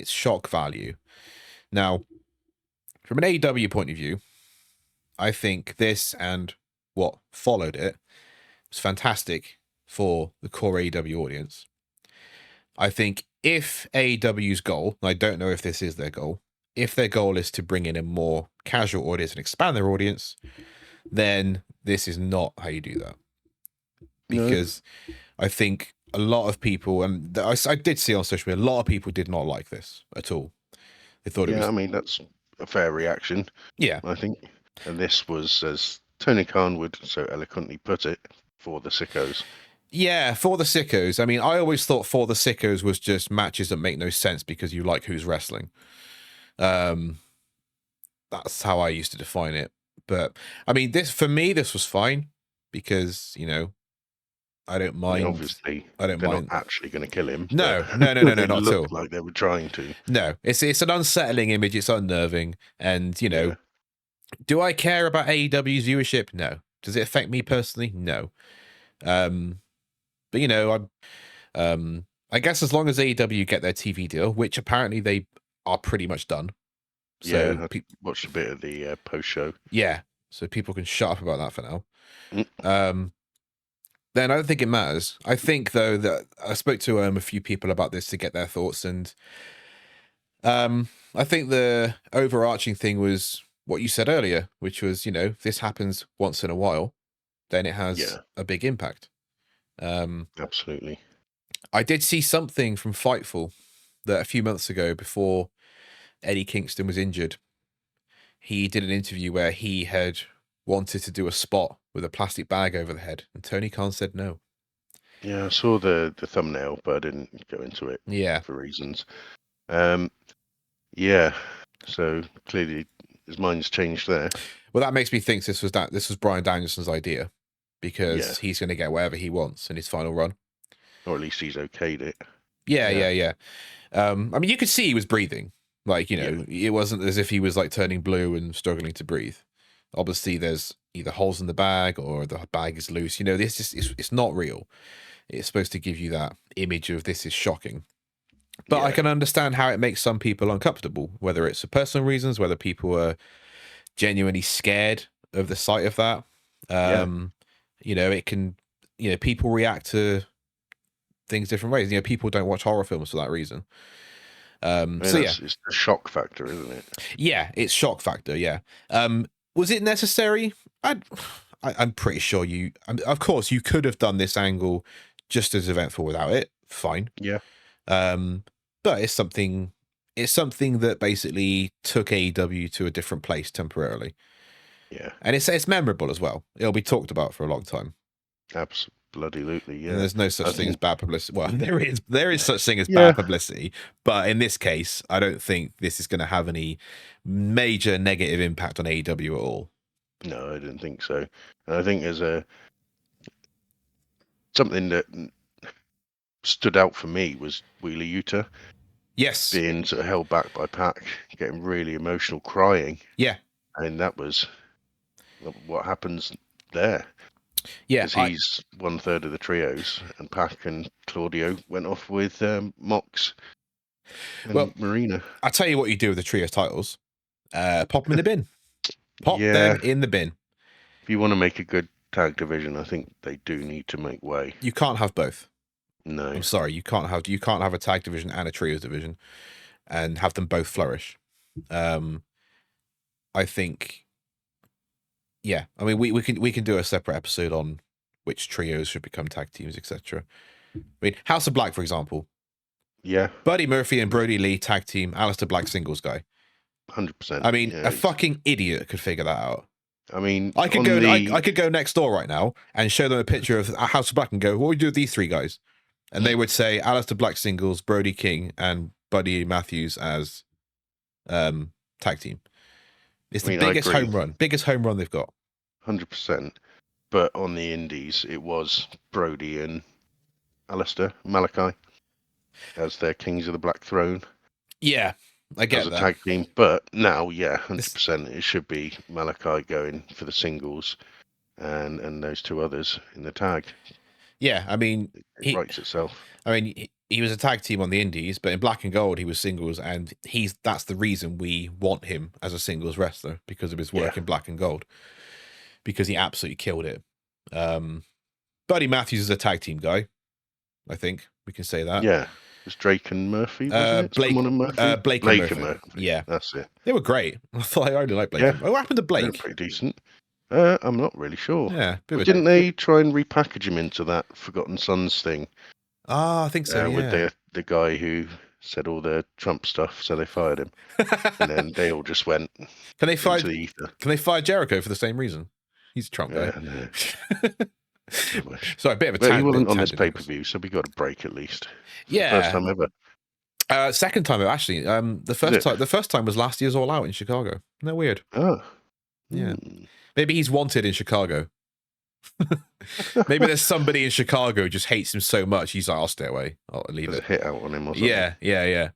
shock value. Now, from an AEW point of view, I think this and what followed it was fantastic for the core AEW audience. I think if AEW's goal, and I don't know if this is their goal, if their goal is to bring in a more casual audience and expand their audience, then this is not how you do that. Because I think a lot of people, and I did see on social media, a lot of people did not like this at all. They thought it was... I mean, that's a fair reaction. Yeah. I think. And this was, as Tony Khan would so eloquently put it, for the sickos. Yeah, for the sickos. I mean, I always thought for the sickos was just matches that make no sense because you like who's wrestling. That's how I used to define it. But I mean, for me, this was fine because, I don't mind. I mean, obviously, I don't they're mind. Not actually going to kill him. No, not at all. Like they were trying to. No, it's an unsettling image. It's unnerving, and do I care about AEW's viewership? No. Does it affect me personally? No. But I guess as long as AEW get their TV deal, which apparently they are pretty much done. So yeah, I watched a bit of the post show. Yeah, so people can shut up about that for now. Mm. Then I don't think it matters. I think though that I spoke to a few people about this to get their thoughts, and I think the overarching thing was what you said earlier, which was, you know, if this happens once in a while, then it has a big impact. Absolutely. I did see something from Fightful that a few months ago, before Eddie Kingston was injured, he did an interview where he had wanted to do a spot with a plastic bag over the head, and Tony Khan said no. Yeah, I saw the thumbnail, but I didn't go into it. Yeah, for reasons. Yeah, so clearly his mind's changed there. well, that makes me think this was Bryan Danielson's idea, because he's going to get whatever he wants in his final run, or at least he's okayed it. Yeah. I mean, you could see he was breathing. Like, you know, it wasn't as if he was like turning blue and struggling to breathe. Obviously, there's either holes in the bag or the bag is loose. You know, this is it's not real. It's supposed to give you that image of this is shocking. But I can understand how it makes some people uncomfortable, whether it's for personal reasons, whether people are genuinely scared of the sight of that. You know, it can, you know, people react to things different ways. You know, people don't watch horror films for that reason. It's the shock factor, isn't it? Yeah, it's shock factor. Yeah. Was it necessary? I'm pretty sure of course, you could have done this angle just as eventful without it. Fine. Yeah. But it's something that basically took AEW to a different place temporarily. Yeah. And it's memorable as well. It'll be talked about for a long time. Absolutely, yeah. And there's no such thing as bad publicity. Well, there is such thing as bad publicity, but in this case, I don't think this is going to have any major negative impact on AEW at all. No, I didn't think so. And I think there's something that stood out for me was Wheeler Yuta. Yes. Being sort of held back by Pac, getting really emotional, crying. Yeah. And that was what happens there. Yeah. Because he's 1/3 of the trios, and Pac and Claudio went off with Mox and Marina. I'll tell you what you do with the trios titles. Pop them in the bin. Pop them in the bin. If you want to make a good tag division, I think they do need to make way. You can't have both. No, I'm sorry, you can't have a tag division and a trios division and have them both flourish. I think, yeah. I mean, we can do a separate episode on which trios should become tag teams, etc. I mean, House of Black, for example. Yeah. Buddy Murphy and Brody Lee tag team, Aleister Black singles guy. 100%. I mean, a fucking idiot could figure that out. I mean, I could go next door right now and show them a picture of House of Black and go, what would we do with these three guys? And they would say Aleister Black singles, Brody King, and Buddy Matthews as tag team. It's the biggest home run they've got. 100%. But on the indies, it was Brody and Aleister, Malachi, as their Kings of the Black Throne. Yeah, I get that. As a tag team. But now, 100%, it should be Malachi going for the singles and those two others in the tag. Yeah, I mean, it writes itself. I mean, he was a tag team on the indies, but in Black and Gold, he was singles, and that's the reason we want him as a singles wrestler, because of his work in Black and Gold, because he absolutely killed it. Buddy Matthews is a tag team guy, I think we can say that. Yeah, it was Drake and Murphy. Blake and Murphy. Yeah, that's it. They were great. I thought I only liked Blake. What happened to Blake? They're pretty decent. I'm not really sure. Yeah, didn't they try and repackage him into that Forgotten Sons thing? I think so. With the guy who said all the Trump stuff, so they fired him, and then they all just went. Can they fire Jericho for the same reason? He's a Trump guy. No. Sorry, a bit of a. But he wasn't on this pay-per-view, so we got a break at least. Yeah, first time ever. Second time ever, actually. The first time was last year's All Out in Chicago. Isn't that weird? Oh, yeah. Maybe he's wanted in Chicago. Maybe there's somebody in Chicago who just hates him so much, he's like, I'll stay away. I'll leave it. Hit out on him or something. Yeah.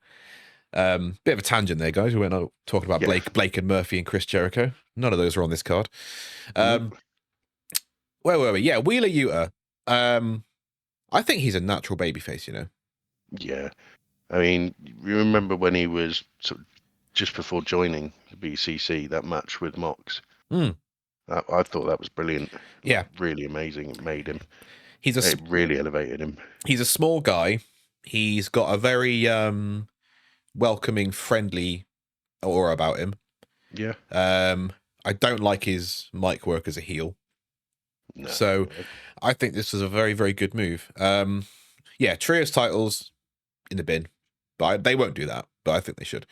Bit of a tangent there, guys. We went on talking about Blake and Murphy and Chris Jericho. None of those are on this card. Where were we? Yeah, Wheeler Yuta. I think he's a natural babyface, you know. Yeah. I mean, you remember when he was sort of just before joining the BCC, that match with Mox? Mm. I thought that was brilliant. Yeah, Really amazing. It made him. he's It really elevated him. a small guy. He's got a very welcoming, friendly aura about him. Yeah. I don't like his mic work as a heel. No. So I think this was a very, very good move. Yeah, trios titles in the bin, but they won't do that. But I think they should.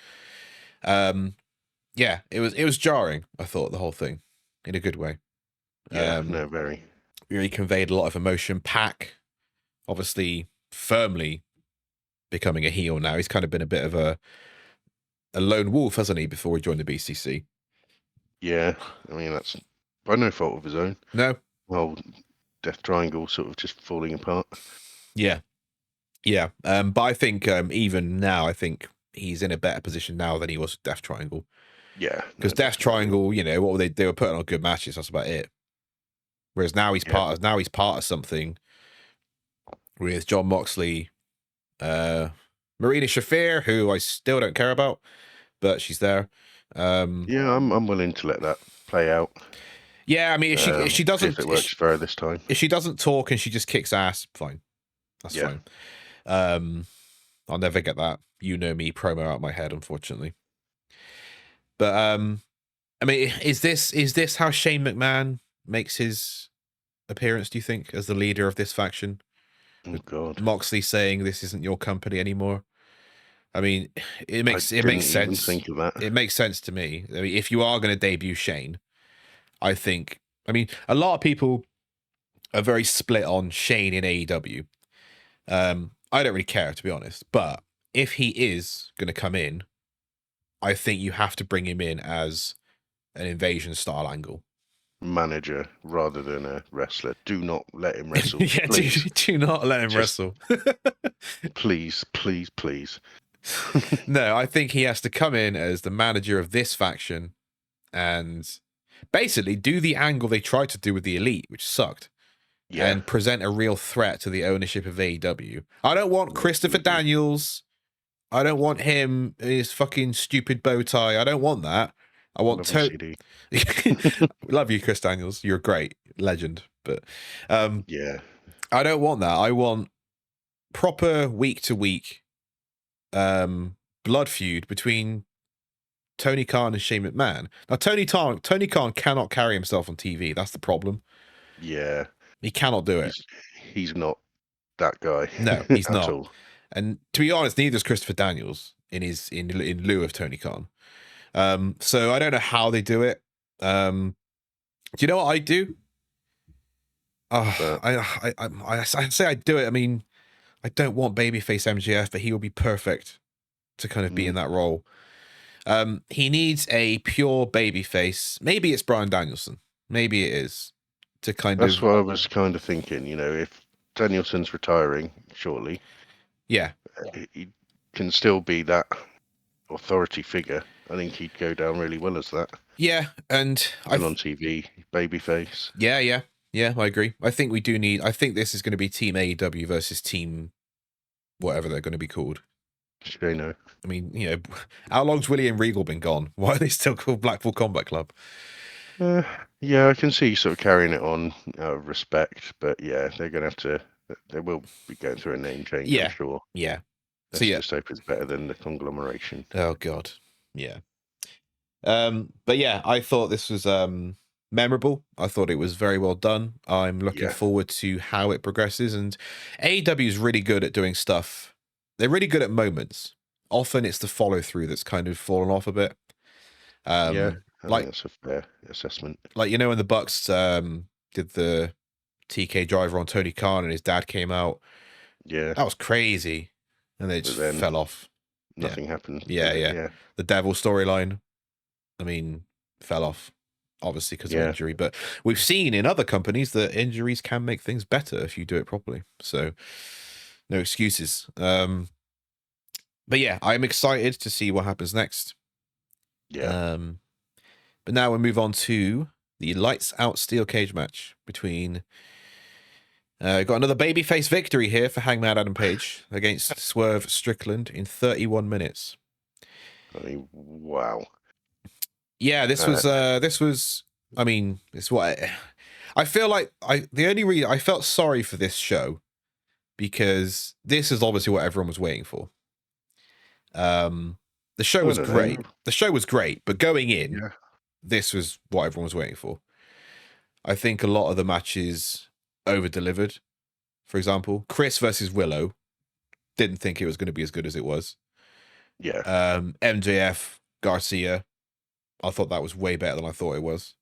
Yeah, it was jarring. I thought the whole thing, in a good way. Yeah, no, very. Really conveyed a lot of emotion. Pac, obviously, firmly becoming a heel now. He's kind of been a bit of a lone wolf, hasn't he, before he joined the BCC? Yeah, I mean that's by no fault of his own. No. Well, Death Triangle sort of just falling apart. Yeah, yeah. But I think even now, I think he's in a better position now than he was with Death Triangle. Yeah, Because Death Triangle, you know, what were they were putting on good matches. That's about it. Whereas now he's part of something with John Moxley, Marina Shafir, who I still don't care about, but she's there. Yeah, I'm willing to let that play out. Yeah, I mean, if she doesn't, if it works for her this time. If she doesn't talk and she just kicks ass, fine, that's fine. I'll never get that "you know me" promo out of my head, unfortunately. But I mean, is this how Shane McMahon makes his appearance? Do you think, as the leader of this faction? Oh God, Moxley saying this isn't your company anymore. I mean, it makes sense. Think of that. It makes sense to me. I mean, if you are going to debut Shane, I think. I mean, a lot of people are very split on Shane in AEW. I don't really care, to be honest. But if he is going to come in, I think you have to bring him in as an invasion style angle. Manager rather than a wrestler. Do not let him wrestle. Yeah, do not let him wrestle. Please, please, please. No, I think he has to come in as the manager of this faction and basically do the angle they tried to do with the Elite, which sucked. Yeah. And present a real threat to the ownership of AEW. I don't want Christopher Daniels. I don't want him in his fucking stupid bow tie. I don't want that. I want Tony. Love you, Chris Daniels. You're a great legend. But yeah, I don't want that. I want proper week to week blood feud between Tony Khan and Shane McMahon. Now, Tony Khan cannot carry himself on TV. That's the problem. Yeah. He cannot do it. He's not that guy. No, he's not. All. And to be honest, neither is Christopher Daniels in lieu of Tony Khan. So I don't know how they do it. Do you know what I do? I say I do it. I mean, I don't want babyface MJF, but he will be perfect to kind of be in that role. He needs a pure babyface. Maybe it's Bryan Danielson. Maybe it is. That's what I was kind of thinking. You know, if Danielson's retiring shortly, yeah, he can still be that authority figure. I think he'd go down really well as that. Yeah, and on TV, babyface. Yeah, I agree. I think we do need. I think this is going to be Team AEW versus Team whatever they're going to be called. Shano. I mean, you know, how long's William Regal been gone? Why are they still called Blackpool Combat Club? Yeah, I can see sort of carrying it on out of respect, but yeah, they're going to have to. They will be going through a name change. Yeah, I'm sure. Yeah. Let's just hope it's better than the conglomeration. Oh God, yeah. But yeah, I thought this was memorable. I thought it was very well done. I'm looking forward to how it progresses. And AEW is really good at doing stuff. They're really good at moments. Often it's the follow through that's kind of fallen off a bit. Yeah, I think that's a fair assessment. Like, you know, when the Bucks did the TK driver on Tony Khan and his dad came out. Yeah, that was crazy, and they just fell off. Nothing happened. Yeah. The Devil storyline, I mean, fell off, obviously because of injury. But we've seen in other companies that injuries can make things better if you do it properly. So no excuses. But yeah, I'm excited to see what happens next. Yeah. But now we'll move on to the lights out steel cage match between Got another babyface victory here for Hangman Adam Page against Swerve Strickland in 31 minutes. I mean, wow. Yeah, this was. I mean, it's what I feel like. The only reason I felt sorry for this show because this is obviously what everyone was waiting for. The show was great. The show was great, but going in, this was what everyone was waiting for. I think a lot of the matches over-delivered. For example, Kris versus Willow, didn't think it was going to be as good as it was. Yeah. MJF Garcia, I thought that was way better than I thought it was.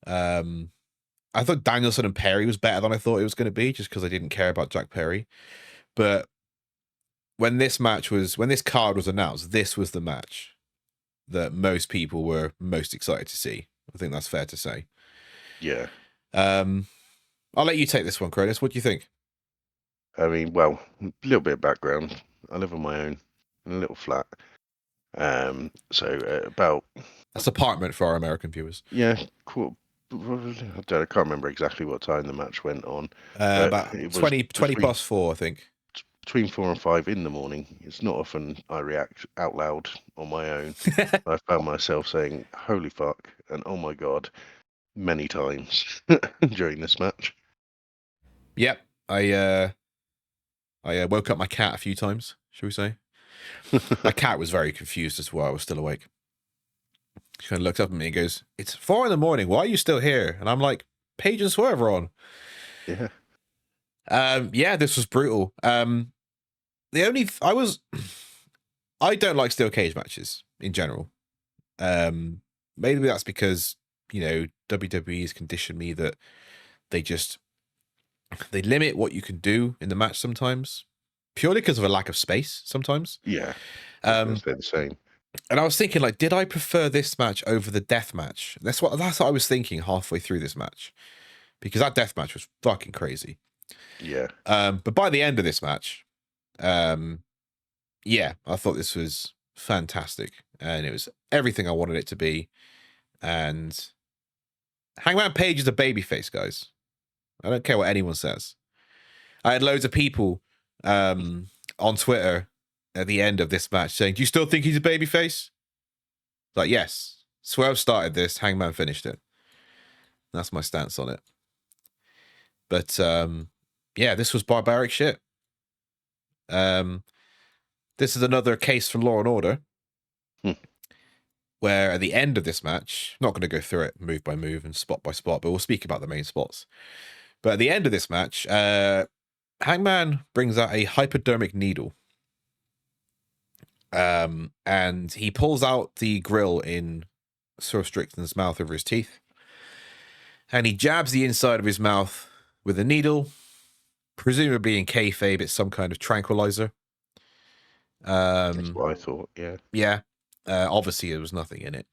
I thought Danielson and Perry was better than I thought it was going to be, just because I didn't care about Jack Perry. But when this card was announced, this was the match that most people were most excited to see. I think that's fair to say. Yeah. I'll let you take this one, Kris. What do you think? I mean, well, a little bit of background. I live on my own in a little flat. So about... That's apartment for our American viewers. Yeah, cool. I can't remember exactly what time the match went on. About 20 past 4, I think. Between 4 and 5 in the morning. It's not often I react out loud on my own. I found myself saying, holy fuck, and oh my god, many times during this match. Yep. I woke up my cat a few times, shall we say. My cat was very confused as well. I was still awake. She kind of looked up at me and goes, "It's 4 in the morning. Why are you still here?" And I'm like, "Page and Swerve are on." Yeah. Yeah, this was brutal. I don't like steel cage matches in general. Maybe that's because, WWE has conditioned me that they limit what you can do in the match sometimes, purely because of a lack of space sometimes. Yeah. They're the same. And I was thinking, like, did I prefer this match over the death match? That's what I was thinking halfway through this match, because that death match was fucking crazy. Yeah. But by the end of this match, yeah, I thought this was fantastic, and it was everything I wanted it to be. And Hangman Page is a babyface, guys. I don't care what anyone says. I had loads of people on Twitter at the end of this match saying, "Do you still think he's a babyface?" Like, yes. Swerve started this, Hangman finished it. That's my stance on it. But yeah, this was barbaric shit. This is another case from Law and Order, where at the end of this match, not going to go through it move by move and spot by spot, but we'll speak about the main spots. But at the end of this match, Hangman brings out a hypodermic needle. And he pulls out the grill in Swerve Strickland's mouth over his teeth. And he jabs the inside of his mouth with a needle, presumably in kayfabe, it's some kind of tranquilizer. That's what I thought, yeah. Yeah. Obviously, there was nothing in it.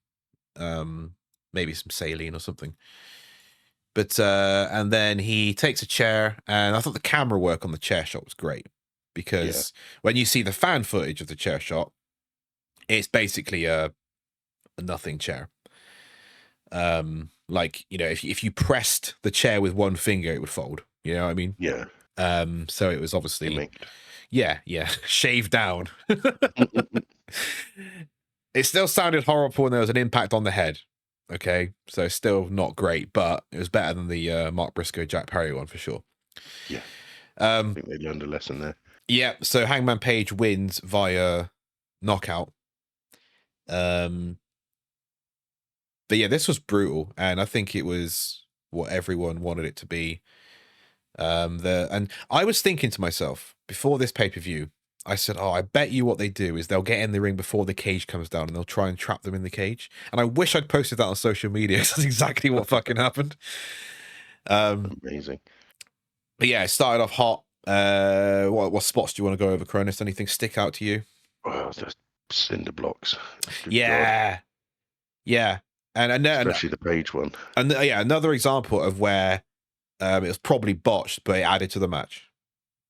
Maybe some saline or something. But, and then he takes a chair, and I thought the camera work on the chair shot was great. Because when you see the fan footage of the chair shot, it's basically a nothing chair. Like, if you pressed the chair with one finger, it would fold. You know what I mean? Yeah. So it was obviously, yeah, shaved down. It still sounded horrible when there was an impact on the head. Okay, so still not great, but it was better than the Mark Briscoe Jack Perry one for sure. Yeah. I think they learned a lesson there. Yeah, so Hangman Page wins via knockout. But yeah, this was brutal, and I think it was what everyone wanted it to be. And I was thinking to myself before this pay-per-view, I said, "Oh, I bet you what they do is they'll get in the ring before the cage comes down, and they'll try and trap them in the cage." And I wish I'd posted that on social media, because that's exactly what fucking happened. Amazing. But yeah, it started off hot. What spots do you want to go over, Kronus? Anything stick out to you? Oh, the cinder blocks. Good yeah. God. Yeah. And especially the Page one. And yeah, another example of where it was probably botched, but it added to the match.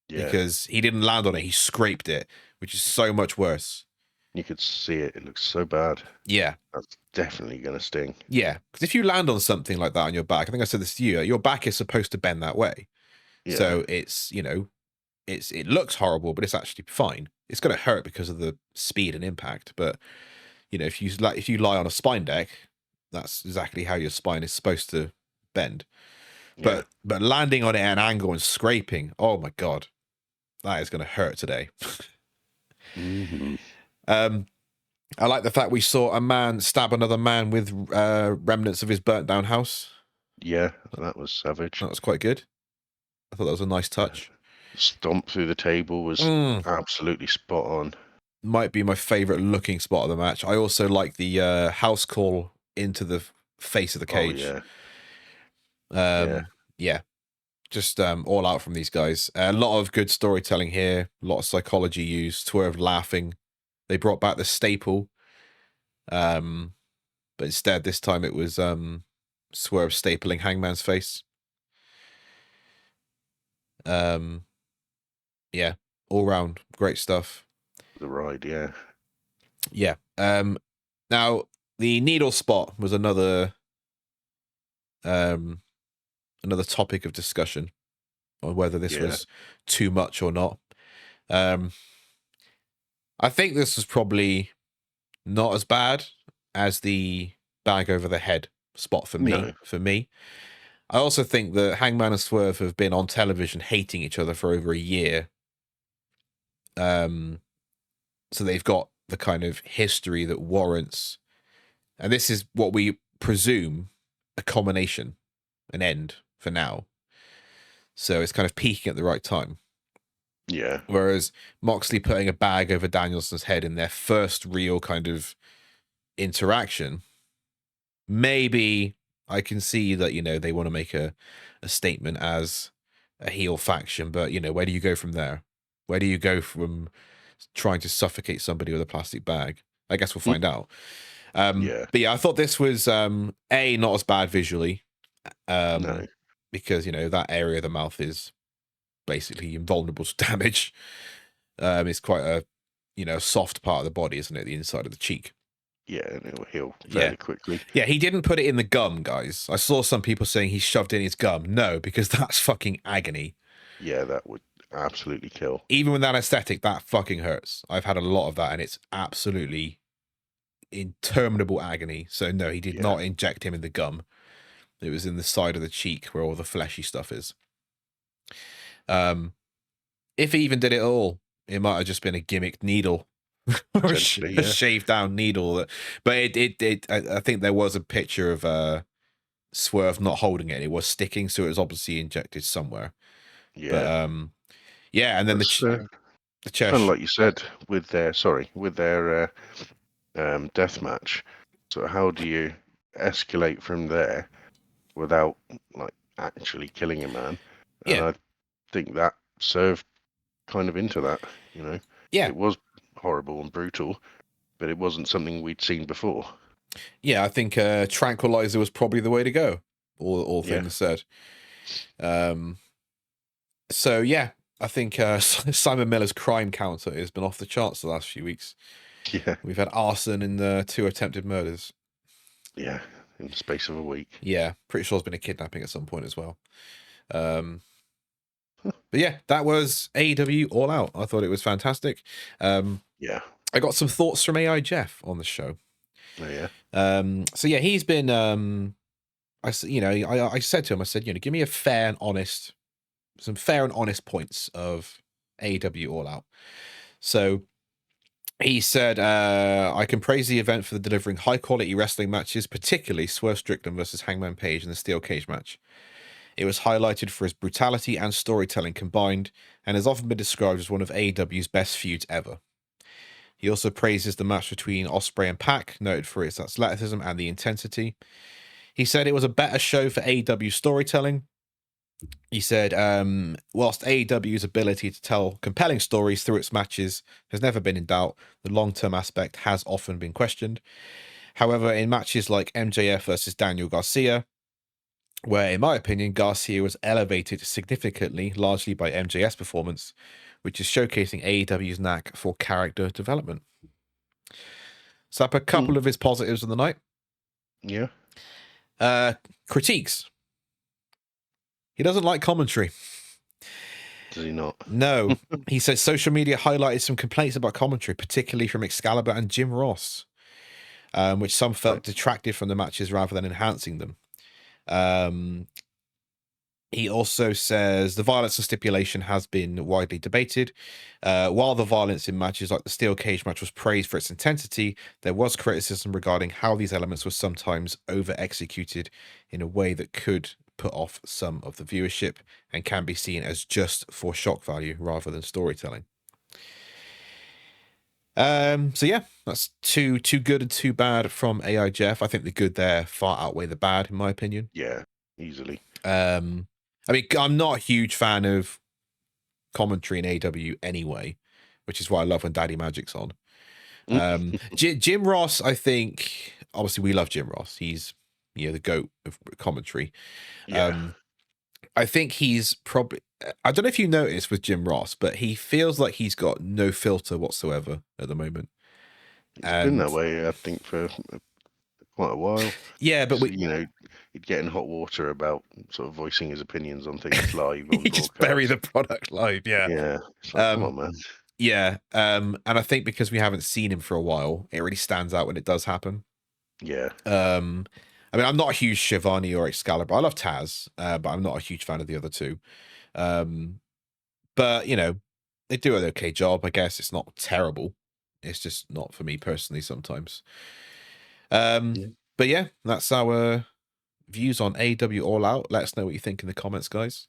Yeah. Because he didn't land on it, he scraped it, which is so much worse. You could see it. It looks so bad. Yeah. That's definitely going to sting. Yeah. Because if you land on something like that on your back, I think I said this to you, your back is supposed to bend that way. Yeah. So it's, it looks horrible, but it's actually fine. It's going to hurt because of the speed and impact. But, if you lie on a spine deck, that's exactly how your spine is supposed to bend. Yeah. But landing on it at an angle and scraping, oh my God, that is going to hurt today. Mm-hmm. I like the fact we saw a man stab another man with remnants of his burnt down house. Yeah, that was savage. That was quite good. I thought that was a nice touch. Stomp through the table was absolutely spot on. Might be my favorite looking spot of the match. I also like the house call into the face of the cage. Oh, yeah. Just all out from these guys. A lot of good storytelling here. A lot of psychology used. Swerve laughing. They brought back the staple. But instead, this time it was Swerve stapling Hangman's face. Yeah, all round great stuff. The ride, yeah. Yeah. Now the needle spot was another topic of discussion on whether this was too much or not. I think this was probably not as bad as the bag over the head spot for me. No. For me, I also think that Hangman and Swerve have been on television hating each other for over a year. So they've got the kind of history that warrants, and this is what we presume, a culmination, an end for now. So it's kind of peaking at the right time. Yeah. Whereas Moxley putting a bag over Danielson's head in their first real kind of interaction, maybe I can see that, they want to make a statement as a heel faction, but, where do you go from there? Where do you go from trying to suffocate somebody with a plastic bag? I guess we'll find out. But yeah, I thought this was, not as bad visually. No. Because, that area of the mouth is basically invulnerable to damage. It's quite a soft part of the body, isn't it? The inside of the cheek. Yeah, and it will heal fairly quickly. Yeah, he didn't put it in the gum, guys. I saw some people saying he shoved in his gum. No, because that's fucking agony. Yeah, that would absolutely kill. Even with anesthetic, that fucking hurts. I've had a lot of that, and it's absolutely interminable agony. So no, he did not inject him in the gum. It was in the side of the cheek where all the fleshy stuff is. If he even did it at all, it might have just been a gimmick needle. Or a shaved down needle. But I think there was a picture of Swerve not holding it, and it was sticking, so it was obviously injected somewhere. Yeah. But and then the chair. Kind of like you said with their death match. So how do you escalate from there without actually killing a man? And I think that served kind of into that, Yeah. It was horrible and brutal, but it wasn't something we'd seen before. Yeah, I think Tranquilizer was probably the way to go, all things said. So yeah, I think Simon Miller's crime counter has been off the charts the last few weeks. Yeah. We've had arson and 2 attempted murders. Yeah, in the space of a week. Yeah, pretty sure there's been a kidnapping at some point as well. But yeah, that was AEW All Out. I thought it was fantastic. Yeah. I got some thoughts from A.I. Jeff on the show. Oh, yeah. So yeah, he's been, I said to him, I said, give me some fair and honest points of AEW All Out. So he said, I can praise the event for delivering high quality wrestling matches, particularly Swerve Strickland versus Hangman Page in the steel cage match. It was highlighted for its brutality and storytelling combined, and has often been described as one of AEW's best feuds ever. He also praises the match between Ospreay and Pac, noted for its athleticism and the intensity. He said it was a better show for AEW storytelling. He said, whilst AEW's ability to tell compelling stories through its matches has never been in doubt, the long-term aspect has often been questioned. However, in matches like MJF versus Daniel Garcia, where, in my opinion, Garcia was elevated significantly, largely by MJF's performance, which is showcasing AEW's knack for character development. So up a couple of his positives of the night. Yeah. Critiques. He doesn't like commentary. Does he not? No. He says social media highlighted some complaints about commentary, particularly from Excalibur and Jim Ross, which some felt detracted from the matches rather than enhancing them. He also says the violence and stipulation has been widely debated. While the violence in matches like the steel cage match was praised for its intensity, there was criticism regarding how these elements were sometimes over-executed in a way that could put off some of the viewership and can be seen as just for shock value rather than storytelling. So yeah, that's two good and two bad from A.I. Jeff. I think the good there far outweigh the bad, in my opinion. Yeah, easily. I mean, I'm not a huge fan of commentary in A.W. anyway, which is why I love when Daddy Magic's on. Jim Ross, I think, obviously we love Jim Ross. He's, the GOAT of commentary. Yeah. I think he's probably, I don't know if you noticed with Jim Ross, but he feels like he's got no filter whatsoever at the moment. It's been that way, I think, for quite a while. Yeah, but he'd get in hot water about sort of voicing his opinions on things live on he just bury the product live. Yeah. Yeah. It's like, come on, man. Yeah. And I think because we haven't seen him for a while, it really stands out when it does happen. Yeah. I mean, I'm not a huge Shivani or Excalibur. I love Taz, but I'm not a huge fan of the other two. But, they do an okay job. I guess it's not terrible. It's just not for me personally sometimes. But yeah, that's our views on A.W. All Out. Let us know what you think in the comments, guys.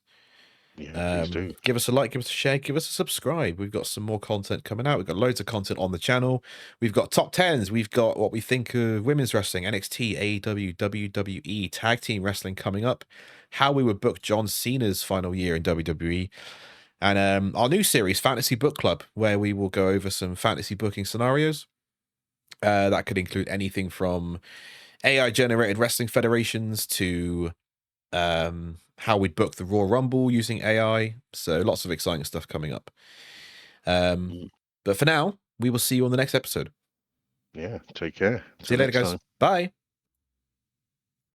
Yeah, please do. Give us a like, give us a share, give us a subscribe. We've got some more content coming out. We've got loads of content on the channel. We've got top 10s. We've got what we think of women's wrestling, NXT, AEW, WWE, tag team wrestling coming up, how we would book John Cena's final year in WWE, and our new series, Fantasy Book Club, where we will go over some fantasy booking scenarios. That could include anything from AI generated wrestling federations to how we'd book the Raw Rumble using AI. So lots of exciting stuff coming up. But for now, we will see you on the next episode. Yeah, take care. See you later, guys. Bye.